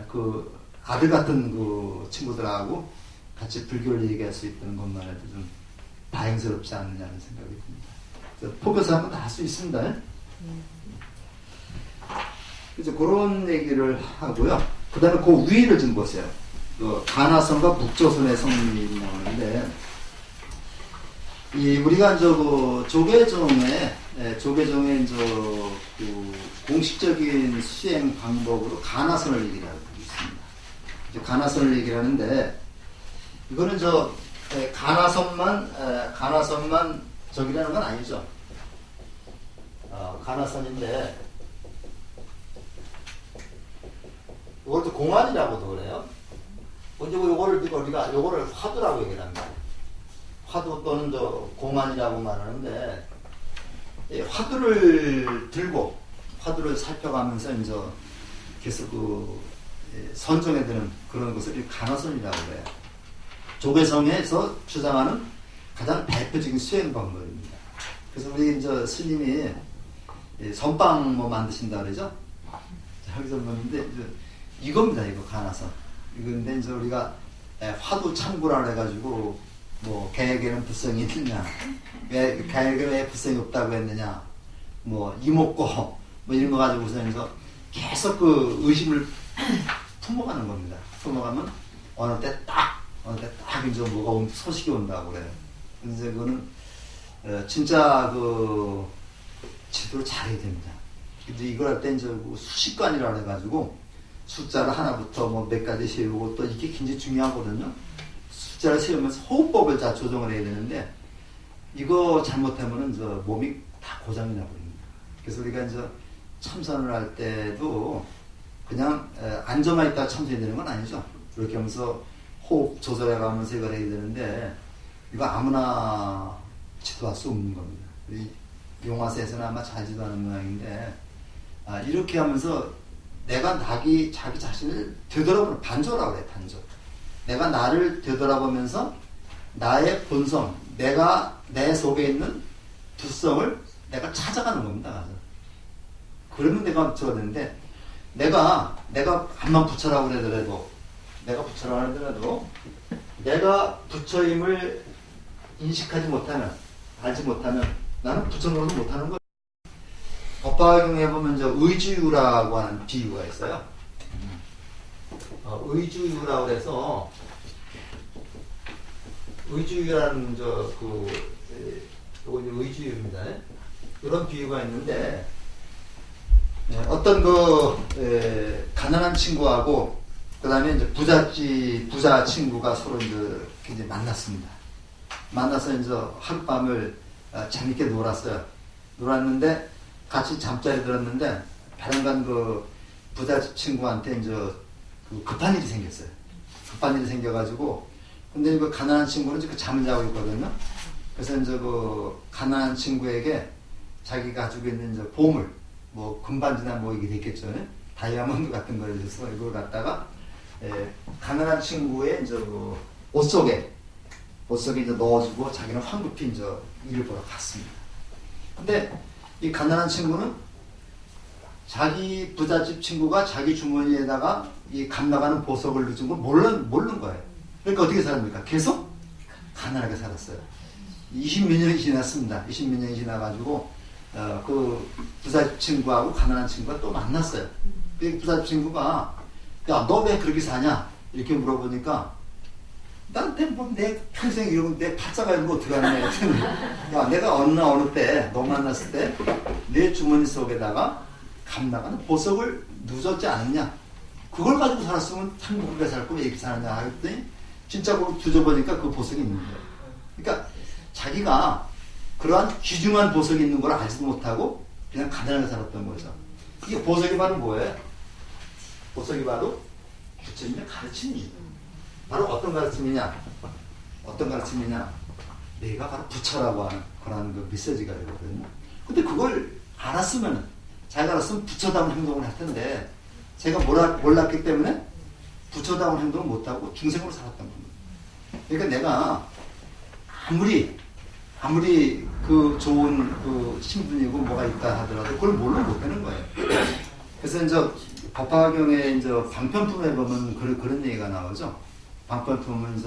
그 아들 같은 그 친구들하고 같이 불교를 얘기할 수 있다는 것만 해도 좀 다행스럽지 않느냐는 생각이 듭니다. 포교사 하면 다 할 수 있습니다. 그래서 그런 얘기를 하고요. 그 다음에 그 위를 좀 보세요. 그 가나선과 북조선의 성민이 나오는데 우리가 그 조계종의 그 공식적인 수행 방법으로 가나선을 얘기를 하고 있습니다. 이제 가나선을 얘기를 하는데, 이거는 가나선만 저기라는 건 아니죠. 가나선인데, 이것도 공안이라고도 그래요. 이제 요거를 화두라고 얘기를 합니다. 화두 또는 공안이라고 말하는데, 화두를 들고, 화두를 살펴가면서 이제 계속 선정해 드는 그런 것을 가나선이라고 그래요. 조계성에서 주장하는 가장 대표적인 수행 방법입니다. 그래서 우리 이제 스님이 선빵 만드신다 그러죠? 여기서 보는데, 이겁니다, 이거 가나선. 이건데 이제 우리가 화두 참구라 해가지고, 개에게는 불성이 있느냐, 개에게 왜 불성이 없다고 했느냐, 이목고, 이런 거 가지고서 계속 그 의심을 품어가는 겁니다. 품어가면 어느 때 딱 이제 뭐가 소식이 온다고 그래요. 그래서 그거는 진짜 지도를 잘해야 됩니다. 근데 이걸 할 때 이제 수식관이라 해가지고 숫자를 하나부터 몇 가지 세우고 또 이게 굉장히 중요하거든요. 숫자를 세우면서 호흡법을 다 조정을 해야 되는데 이거 잘못하면은 몸이 다 고장이 나버립니다. 그래서 우리가 이제 참선을 할 때도 그냥 앉아만 있다가 참선이 되는 건 아니죠. 그렇게 하면서 호흡 조절해 가면서 이걸 해야 되는데 이거 아무나 지도할 수 없는 겁니다. 용화세에서는 아마 잘 지도하는 모양인데 이렇게 하면서 내가 자기 자신을 되돌아보는 반조라고 그래. 반조. 내가 나를 되돌아보면서 나의 본성, 내 속에 있는 두성을 내가 찾아가는 겁니다. 그러면 내가 되는데 내가 한만 부처라고 하더라도 내가 부처임을 인식하지 못하면, 알지 못하면 나는 부처 노릇 못하는 거예요. 법화경에 보면 의주유라고 하는 비유가 있어요. 의주유라고 해서 의주유라는 요거 의주유입니다. 이런 비유가 있는데 어떤 가난한 친구하고 그다음에 이제 부자 친구가 서로 이제 만났습니다. 만나서 이제 하룻밤을 재밌게 놀았는데 같이 잠자리 들었는데 다른간 부자 친구한테 이제 급한 일이 생겼어요. 급한 일이 생겨가지고 근데 가난한 친구는 잠을 자고 있거든요. 그래서 이제 가난한 친구에게 자기가 가지고 있는 이제 보물 금반지나 이게 됐겠죠. 다이아몬드 같은 걸 해서 이걸 갖다가 가난한 친구의 이제 옷 속에 이제 넣어주고 자기는 황급히 이제 일을 보러 갔습니다. 근데 이 가난한 친구는 자기 부잣집 친구가 자기 주머니에다가 이 감나가는 보석을 넣은 걸 모르는 거예요. 그러니까 어떻게 살합니까? 계속 가난하게 살았어요. 20몇 년이 지났습니다. 20몇 년이 지나가지고 그 부잣집 친구하고 가난한 친구가 또 만났어요. 그 부잣집 친구가 야, 너 왜 그렇게 사냐? 이렇게 물어보니까 나한테 내 평생 이러고 내 팔자가 이런 거 어떻게 하냐 했더니 야, 내가 어느 때 너 만났을 때 내 주머니 속에다가 감나가는 보석을 누졌지 않았냐? 그걸 가지고 살았으면 행복하게 살고 왜 이렇게 사느냐 했더니 진짜 그걸 뒤져보니까 그 보석이 있는 거예요. 그러니까 자기가 그러한 귀중한 보석이 있는 걸 알지도 못하고 그냥 가난하게 살았던 거죠. 이게 보석이 바로 뭐예요? 보석이 바로 부처님의 가르침입니다. 바로 어떤 가르침이냐? 내가 바로 부처라고 하는 그런 메시지가 되거든요. 근데 그걸 자기가 알았으면 부처다운 행동을 할 텐데 제가 몰랐기 때문에 부처다운 행동을 못하고 중생으로 살았던 겁니다. 그러니까 내가 아무리 좋은 신분이고 뭐가 있다 하더라도 그걸 못하는 거예요. 그래서 이제 법화경에 이제 방편품에 보면 그런 얘기가 나오죠. 방편품은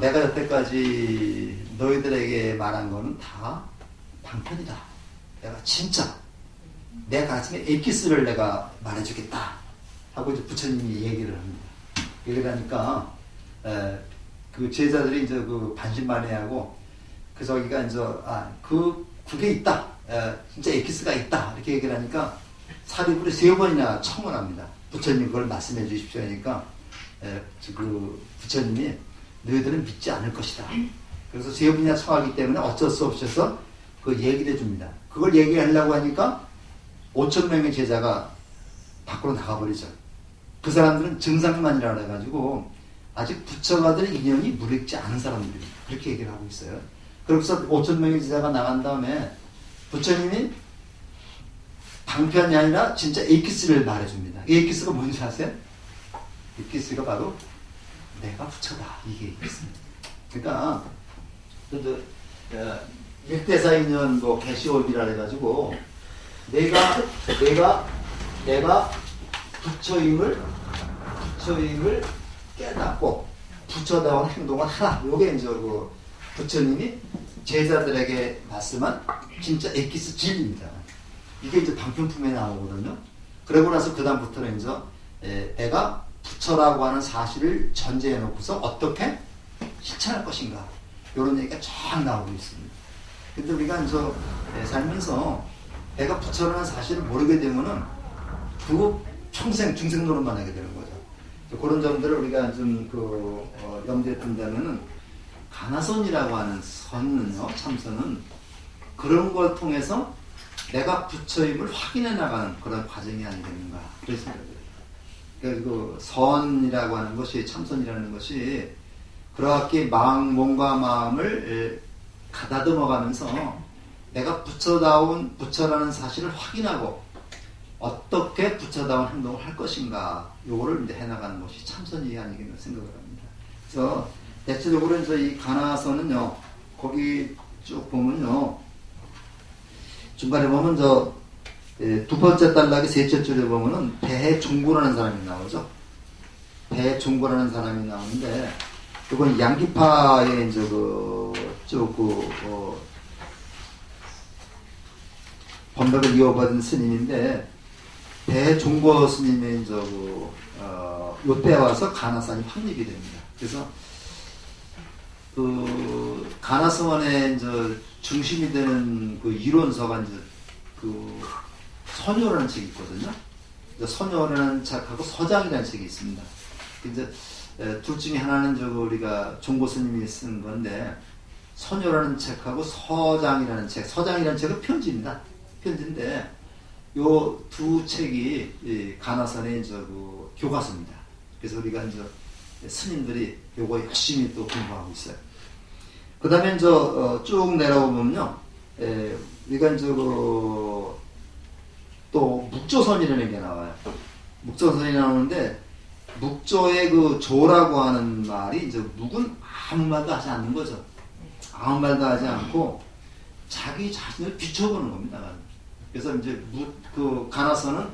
내가 여태까지 너희들에게 말한 거는 다 방편이다. 내가 진짜 내 가슴에 엑기스를 내가 말해주겠다 하고 이제 부처님이 얘기를 합니다. 얘기를 하니까 그 제자들이 이제 반신반의하고 저기가 이제 그게 있다. 진짜 엑기스가 있다. 이렇게 얘기를 하니까 사리불이 3번이나 청을 합니다. 부처님 그걸 말씀해 주십시오 하니까 그 부처님이 너희들은 믿지 않을 것이다. 그래서 세 분이나 청하기 때문에 어쩔 수 없어서 그 얘기를 해줍니다. 그걸 얘기하려고 하니까 5천 명의 제자가 밖으로 나가버리죠. 그 사람들은 증상만이라 해가지고 아직 부처가 될 인연이 무르익지 않은 사람들이 그렇게 얘기를 하고 있어요. 그래서 5천 명의 제자가 나간 다음에 부처님이 방편이 아니라 진짜 에이키스를 말해줍니다. 에이키스가 뭔지 아세요? 에이키스가 바로 내가 부처다. 이게 에이키스입니다. 그러니까 일대사인연 뭐 개시업이라 해가지고 내가 부처임을 깨닫고 부처다운 행동을 하라. 요게 이제 그 부처님이 제자들에게 말씀한 진짜 에키스 진리입니다. 이게 이제 방편품에 나오거든요. 그러고 나서 그 다음부터는 이제 내가 부처라고 하는 사실을 전제해 놓고서 어떻게 실천할 것인가 이런 얘기가 쫙 나오고 있습니다. 근데 우리가 이제 살면서 내가 부처라는 사실을 모르게 되면은 그 평생 중생 노릇만 하게 되는 거죠. 그런 점들을 우리가 좀 염두에 둔다면은 가나선이라고 하는 선은요, 참선은 그런 걸 통해서 내가 부처임을 확인해 나가는 그런 과정이 아니겠는가 그래서 그러니까 그 선이라고 하는 것이 참선이라는 것이 그렇게 몸과 마음을 가다듬어가면서 내가 부처라는 사실을 확인하고 어떻게 부처다운 행동을 할 것인가 요거를 이제 해나가는 것이 참선이 아니겠나 생각을 합니다. 그래서 대체적으로 이제 이 가나선은요 거기 쭉 보면요 중간에 보면 두 번째 단락의 셋째 줄에 보면은 대종고라는 사람이 나오죠. 대종고라는 사람이 나오는데 이건 양기파의 이제 법맥을 이어받은 스님인데 대종고 스님의 이제 요때 와서 가나산이 확립이 됩니다. 그래서 그 가나선의 이제 중심이 되는 그 이론서가 이제 그 선요라는 책이 있거든요. 선요라는 책하고 서장이라는 책이 있습니다. 이제 둘 중에 하나는 우리가 종고 스님이 쓴 건데 선요라는 책하고 서장이라는 서장이라는 책은 편지입니다. 편지인데 요 두 책이 가나선의 그 교과서입니다. 그래서 우리가 이제 스님들이 요거 열심히 또 공부하고 있어요. 그 다음에 쭉 내려오면요, 우리가 이제 또 묵조선이라는 게 나와요. 묵조선이 나오는데 묵조의 그 조라고 하는 말이 이제 묵은 아무 말도 하지 않는 거죠. 아무 말도 하지 않고 자기 자신을 비춰보는 겁니다. 그래서 이제 그 가나선은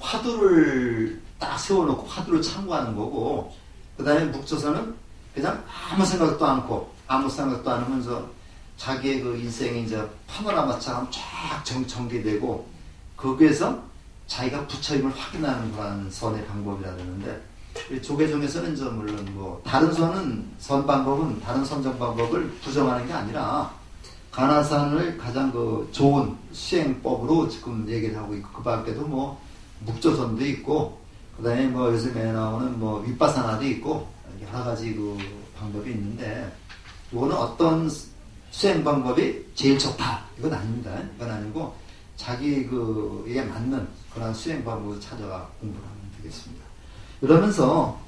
화두를 딱 세워놓고 화두를 참고하는 거고, 그 다음에 묵조선은 그냥 아무 생각도 않고 아무 생각도 안 하면서 자기의 그 인생이 이제 파노라마처럼 쫙 전개되고 거기에서 자기가 부처임을 확인하는 그런 선의 방법이라 그러는데 조계종에서는 이제 물론 뭐 다른 선 방법은 다른 선정 방법을 부정하는 게 아니라 가나선을 가장 그 좋은 수행법으로 지금 얘기를 하고 있고 그 밖에도 뭐 묵조선도 있고 그 다음에 뭐 요즘에 나오는 뭐 윗바사나도 있고 여러 가지 그 방법이 있는데 이거는 어떤 수행 방법이 제일 좋다 이건 아닙니다. 이건 아니고 자기 이게 맞는 그런 수행 방법을 찾아가 공부를 하면 되겠습니다. 그러면서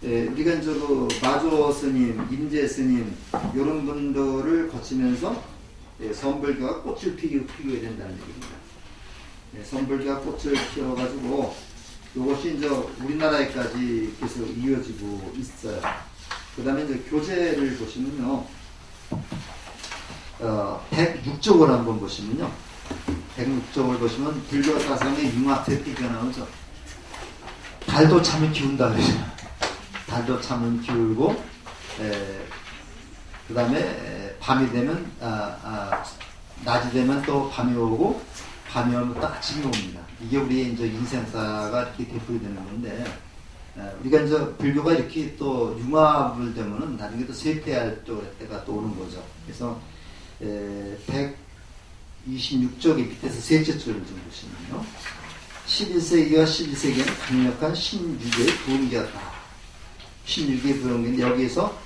우리가 이제 그 마조 스님, 임재 스님 이런 분들을 거치면서 선불교가 꽃을 피우게 된다는 얘기입니다. 선불교가 꽃을 피워가지고 이것이 이제 우리나라에까지 계속 이어지고 있어요. 그 다음에 이제 교재를 보시면요, 106쪽을 한번 보시면요, 106쪽을 보시면 불교 사상의 융합 태피가 나오죠. 달도 참을 기운다 그러죠. 달도 참을 기울고, 그 다음에 밤이 되면, 낮이 되면 또 밤이 오고, 밤이 오면 또 아침이 옵니다. 이게 우리의 이제 인생사가 이렇게 대표가 되는 건데, 우리가 이제 불교가 이렇게 또 융합을 되면은 나중에 또 쇠퇴할 때가 또 오는 거죠. 그래서, 126쪽의 밑에서 셋째 줄을 좀 보시면요. 11세기와 12세기에는 강력한 신유교의 부흥기였다. 16개 부흥인데 여기에서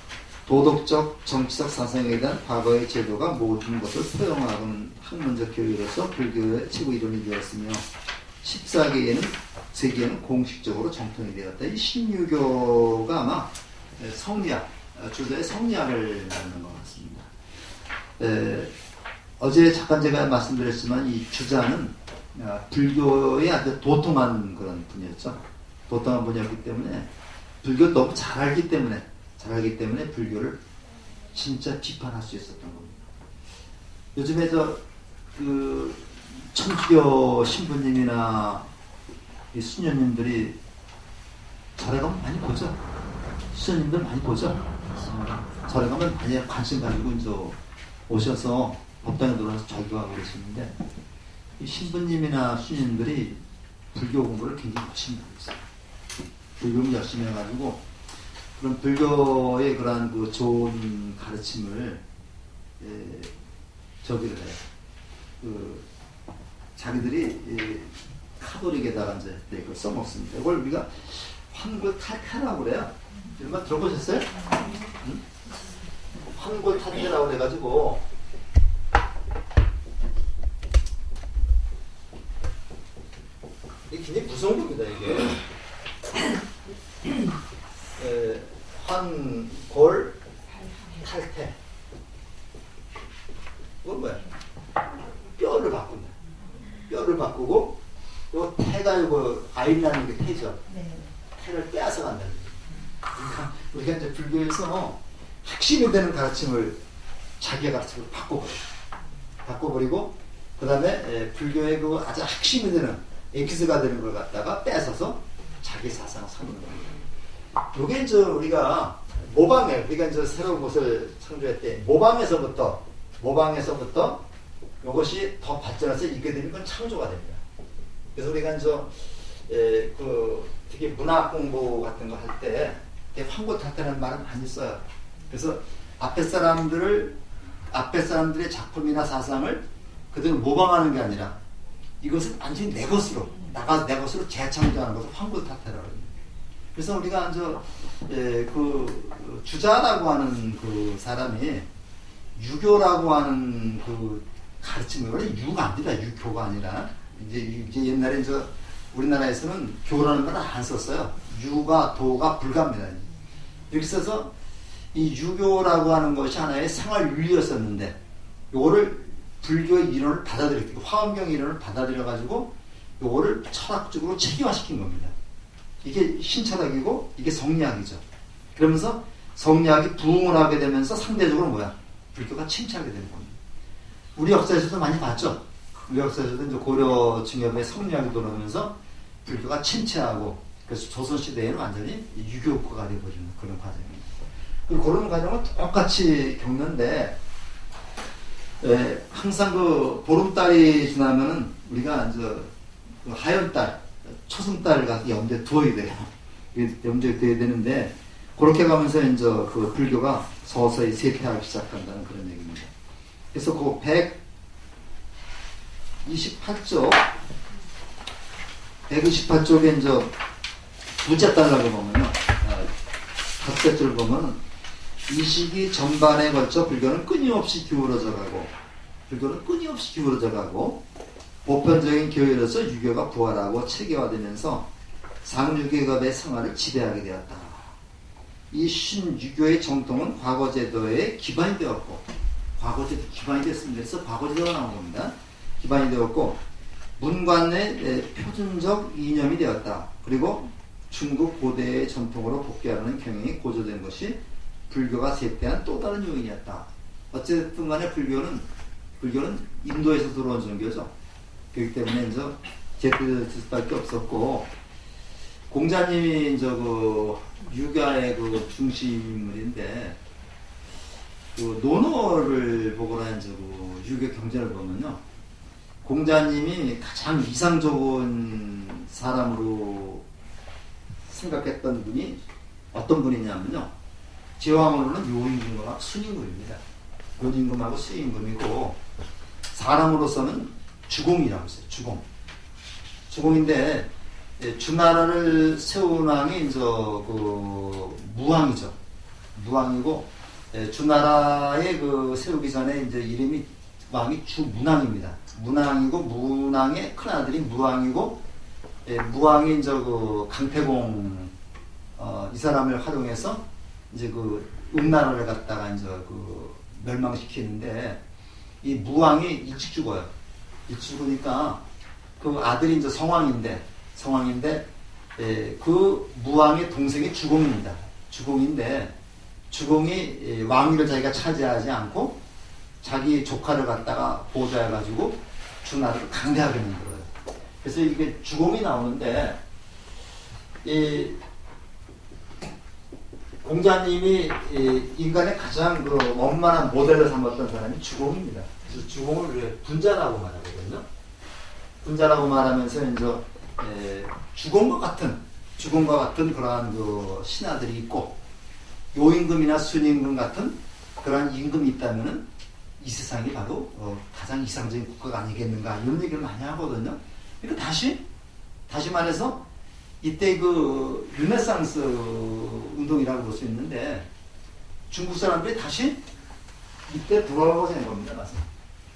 도덕적, 정치적 사상에 대한 과거의 제도가 모든 것을 포용하는 학문적 교육으로서 불교의 최고 이론이 되었으며 14세기에는 공식적으로 정통이 되었다. 이 신유교가 아마 성리학, 주도의 성리학을 말하는 것 같습니다. 어제 잠깐 제가 말씀드렸지만 이 주자는 불교의 아주 도통한 그런 분이었죠. 도통한 분이었기 때문에 불교 너무 잘 알기 때문에 불교를 진짜 비판할 수 있었던 겁니다. 요즘에 그 천주교 신부님이나 이 수녀님들이 절에 가면 많이 보죠. 수녀님들 많이 보죠. 절에 가면 많이 관심 가지고 이제 오셔서 법당에 들어와서 절교하고 그러시는데 이 신부님이나 수녀님들이 불교 공부를 굉장히 열심히 하고 있어요. 불교를 열심히 해가지고 그런 불교의 그러한 그 좋은 가르침을 저기를 해요. 자기들이 카톨릭에다가 이제 그걸 써먹습니다. 이걸 우리가 환골탈태라고 그래요. 이런 말 들어보셨어요? 응? 환골탈태라고 그래가지고 이게 굉장히 무서운 겁니다. 이게 환골탈태 이건 뭐야? 뼈를 바꾼다. 뼈를 바꾸고 요 태가 이거 아인라는 게 태죠. 네. 태를 빼앗아 간다. 그러니까 우리가 이제 불교에서 핵심이 되는 가르침을 자기의 가르침을 바꿔버리고 그 다음에 불교의 그 아주 핵심이 되는 엑스가 되는 걸 갖다가 뺏어서 자기 사상을 삼는 겁니다. 요게 이제 우리가 모방에 우리가 이제 새로운 곳을 창조할 때 모방에서부터 이것이 더 발전해서 있게 되는 건 창조가 됩니다. 그래서 우리가 이제 되게 문학 공부 같은 거 할 때 환골탈태라는 말을 많이 써요. 그래서 앞에 사람들의 작품이나 사상을 그대로 모방하는 게 아니라 이것을 완전히 내 것으로 재창조하는 것을 환골탈태라고 합니다. 그래서 우리가 이제 그 주자라고 하는 그 사람이 유교라고 하는 그 가르침을 원래 유가 아니라 유교가 아니라 이제 옛날에 이제 우리나라에서는 교라는 걸 안 썼어요. 유가 도가 불가입니다. 이렇게 써서 이 유교라고 하는 것이 하나의 생활 윤리였었는데 요거를 불교의 이론을 받아들였고 화엄경 이론을 받아들여 가지고 요거를 철학적으로 체계화시킨 겁니다. 이게 신철학이고 이게 성리학이죠. 그러면서 성리학이 부흥을 하게 되면서 상대적으로 뭐야? 불교가 침체하게 되는 겁니다. 우리 역사에서도 많이 봤죠. 우리 역사에서도 이제 고려 징협의 성리학이 돌아오면서 불교가 침체하고 그래서 조선시대에는 완전히 유교국가가 되어버리는 그런 과정입니다. 그리고 그런 과정을 똑같이 겪는데 항상 그 보름달이 지나면은 우리가 이제 그 하연달, 초승달을 가서 염두에 두어야 돼요. 염두에 두어야 되는데 그렇게 가면서 이제 그 불교가 서서히 쇠퇴하기 시작한다는 그런 얘기입니다. 그래서 그 128쪽에 이제 두째 달락을 보면요. 첫째 줄 보면 이 시기 전반에 걸쳐 불교는 끊임없이 기울어져 가고 보편적인 교회로서 유교가 부활하고 체계화되면서 상류계급의 생활을 지배하게 되었다. 이 신유교의 정통은 과거제도에 기반이 되었고 과거제도 기반이 됐습니다. 그래서 과거제도가 나온 겁니다. 기반이 되었고 문관의 표준적 이념이 되었다. 그리고 중국 고대의 전통으로 복귀하려는 경향이 고조된 것이 불교가 쇠퇴한 또 다른 요인이었다. 어쨌든 간에 불교는 인도에서 들어온 종교죠. 그렇기 때문에 이제 쇠퇴될 수밖에 없었고 공자님이 이제 그 유가의 그 중심인물인데 그 논어를 보거나 이제 그 유교 경전을 보면요. 공자님이 가장 이상적인 사람으로 생각했던 분이 어떤 분이냐면요. 제왕으로는 요임금하고 순임금입니다. 요임금하고 순임금이고 사람으로서는 주공이라고 했어요. 주공인데 주나라를 세운 왕이 이제 그 무왕이죠. 무왕이고 주나라의 그 세우기 전에 이제 이름이 왕이 주문왕입니다. 문왕이고 문왕의 큰 아들이 무왕이고 무왕이 이제 그 강태공 이 사람을 활용해서 이제 그 음나라를 갖다가 이제 그 멸망시키는데 이 무왕이 일찍 죽어요. 일찍 죽으니까 그 아들이 이제 성왕인데 그 무왕의 동생이 주공입니다. 주공인데 주공이 왕위를 자기가 차지하지 않고 자기 조카를 갖다가 보좌해가지고 주나라를 강대하게 만들어요. 그래서 이게 주공이 나오는데 이 공자님이 인간의 가장 그 원만한 모델을 삼았던 사람이 주공입니다. 그래서 주공을 우리가 분자라고 말하거든요. 분자라고 말하면서 이제 주공과 같은 그러한 그 신하들이 있고 요임금이나 순임금 같은 그러한 임금이 있다면은 이 세상이 바로 가장 이상적인 국가가 아니겠는가 이런 얘기를 많이 하거든요. 그러니까 다시 말해서 이때 그 르네상스 운동이라고 볼 수 있는데 중국 사람들이 다시 이때 돌아가고자 하는 겁니다. 맞아요.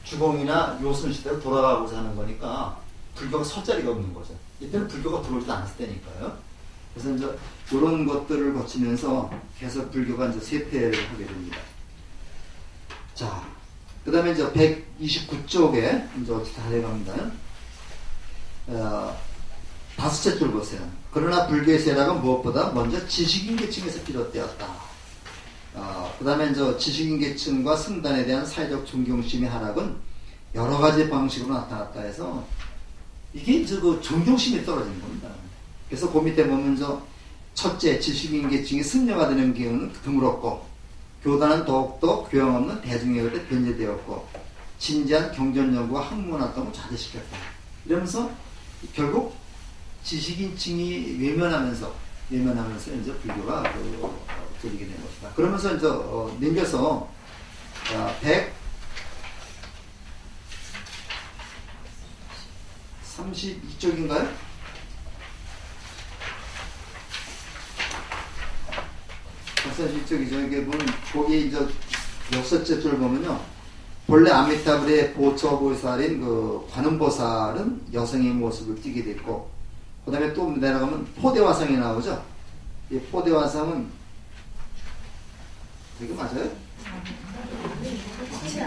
주공이나 요순 시대로 돌아가고자 하는 거니까 불교가 설 자리가 없는 거죠. 이때는 불교가 들어오지도 않았을 때니까요. 그래서 이제 이런 것들을 거치면서 계속 불교가 이제 쇠퇴를 하게 됩니다. 자, 그 다음에 이제 129쪽에 이제 어떻게 다 돼갑니다. 다섯째 줄 보세요. 그러나 불교의 세락은 무엇보다 먼저 지식인 계층에서 비롯되었다. 그 다음에 이제 지식인 계층과 승단에 대한 사회적 존경심의 하락은 여러 가지 방식으로 나타났다 해서 이게 이제 그 존경심이 떨어진 겁니다. 그래서 그 밑에 보면 첫째, 지식인 계층이 승려가 되는 기운은 드물었고, 교단은 더욱더 교양 없는 대중에 의해 변제되었고, 진지한 경전 연구와 학문 활동을 좌대시켰다. 이러면서 결국 지식인층이 외면하면서 이제 불교가 들리게 된 것이다. 그러면서 이제 넘겨서 132쪽인가요? 이쪽이죠. 이게 보면 거기 이제 여섯째 줄 보면요. 본래 아미타불의 보처보살인 그 관음보살은 여성의 모습을 띠게 됐고, 그 다음에 또 내려가면 포대화상이 나오죠. 이 포대화상은 이거 맞아요?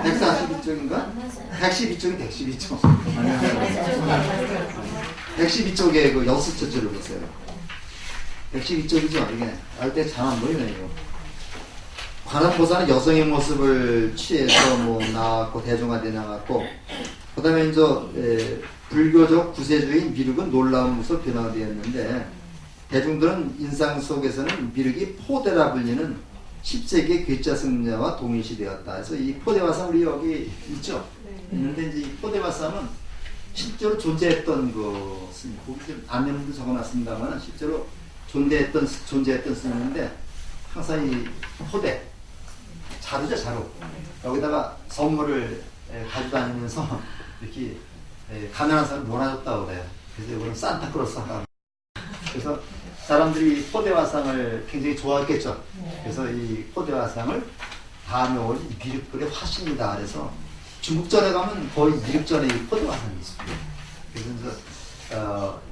142쪽인가? 112쪽이 112쪽. 112쪽에 그 여섯째 줄을 보세요. 112쪽이죠. 이게 알 때 잘 안 보이네요. 관음보살은 여성의 모습을 취해서 나왔고 대중화돼 나갔고, 그 다음에 이제 불교적 구세주인 미륵은 놀라운 모습 변화되었는데, 대중들은 인상 속에서는 미륵이 포대라 불리는 10세기의 괴짜 승려와 동일시되었다. 그래서 이 포대화상 우리 여기 있죠. 있는데 이제 이 포대화상은 실제로 존재했던 것입니다. 거기 안내문도 적어놨습니다만 실제로 존재했던 스님인데, 항상 이 포대 자루죠, 자루. 여기다가 선물을 가져다니면서 이렇게 가난한 사람 놀아줬다고 그래요. 그래서 이거는 산타크로스 하나. 그래서 사람들이 포대화상을 굉장히 좋아했겠죠. 그래서 이 포대화상을 다음에 올 미륵불의 화신이다. 그래서 중국전에 가면 거의 미륵전에 이 포대화상이 있습니다. 그래서 이제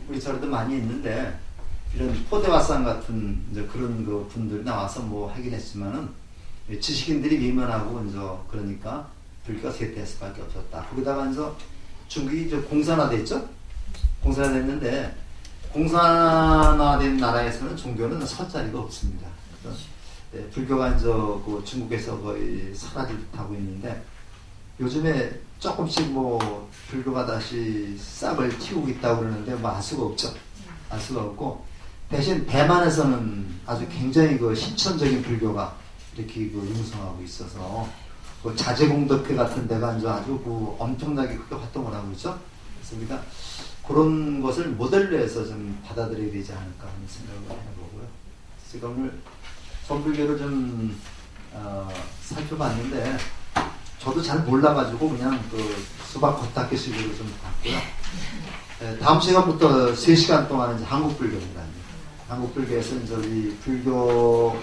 우리 절에도 많이 있는데 이런 포대화상 같은 이제 그런 그 분들이 나와서 하긴 했지만은 지식인들이 외면하고 이제 그러니까 불교가 쇠퇴할 수밖에 없었다. 거기다가 이제 중국이 이제 공산화됐죠. 공산화됐는데 공산화된 나라에서는 종교는 설 자리가 없습니다. 그래서 불교가 이제 그 중국에서 거의 사라질 듯하고 있는데 요즘에 조금씩 불교가 다시 싹을 틔우고 있다고 그러는데 알 수가 없죠. 알 수가 없고 대신 대만에서는 아주 굉장히 그 신천적인 불교가 이렇게 융성하고 있어서 그 자제공덕회 같은 데가 이제 아주 엄청나게 크게 활동을 하고 있죠. 그래서 우리가 그런 것을 모델로 해서 좀 받아들여야 되지 않을까 하는 생각을 해보고요. 제가 오늘 선불교를 좀 살펴봤는데 저도 잘 몰라가지고 그냥 그 수박 겉핥기식으로 좀 봤고요. 다음 시간부터 3시간 동안 이제 한국 불교입니다. 한국 불교에서 이제 우리 불교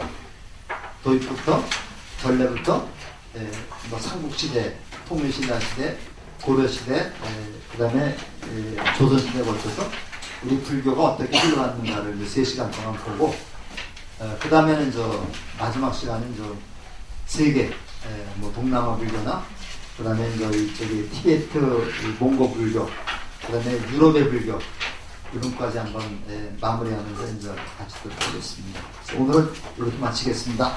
도입부터 전례부터 뭐 삼국시대, 통일신라 시대, 고려시대, 그 다음에 조선시대에 걸쳐서 우리 불교가 어떻게 흘러갔는가를 3시간 동안 보고, 그 다음에는 마지막 시간은 세계, 뭐 동남아 불교나, 그 다음에 저기 티베트, 몽고 불교, 그 다음에 유럽의 불교, 이런까지 한번 마무리하면서 같이 듣도록 하겠습니다. 오늘은 이렇게 마치겠습니다.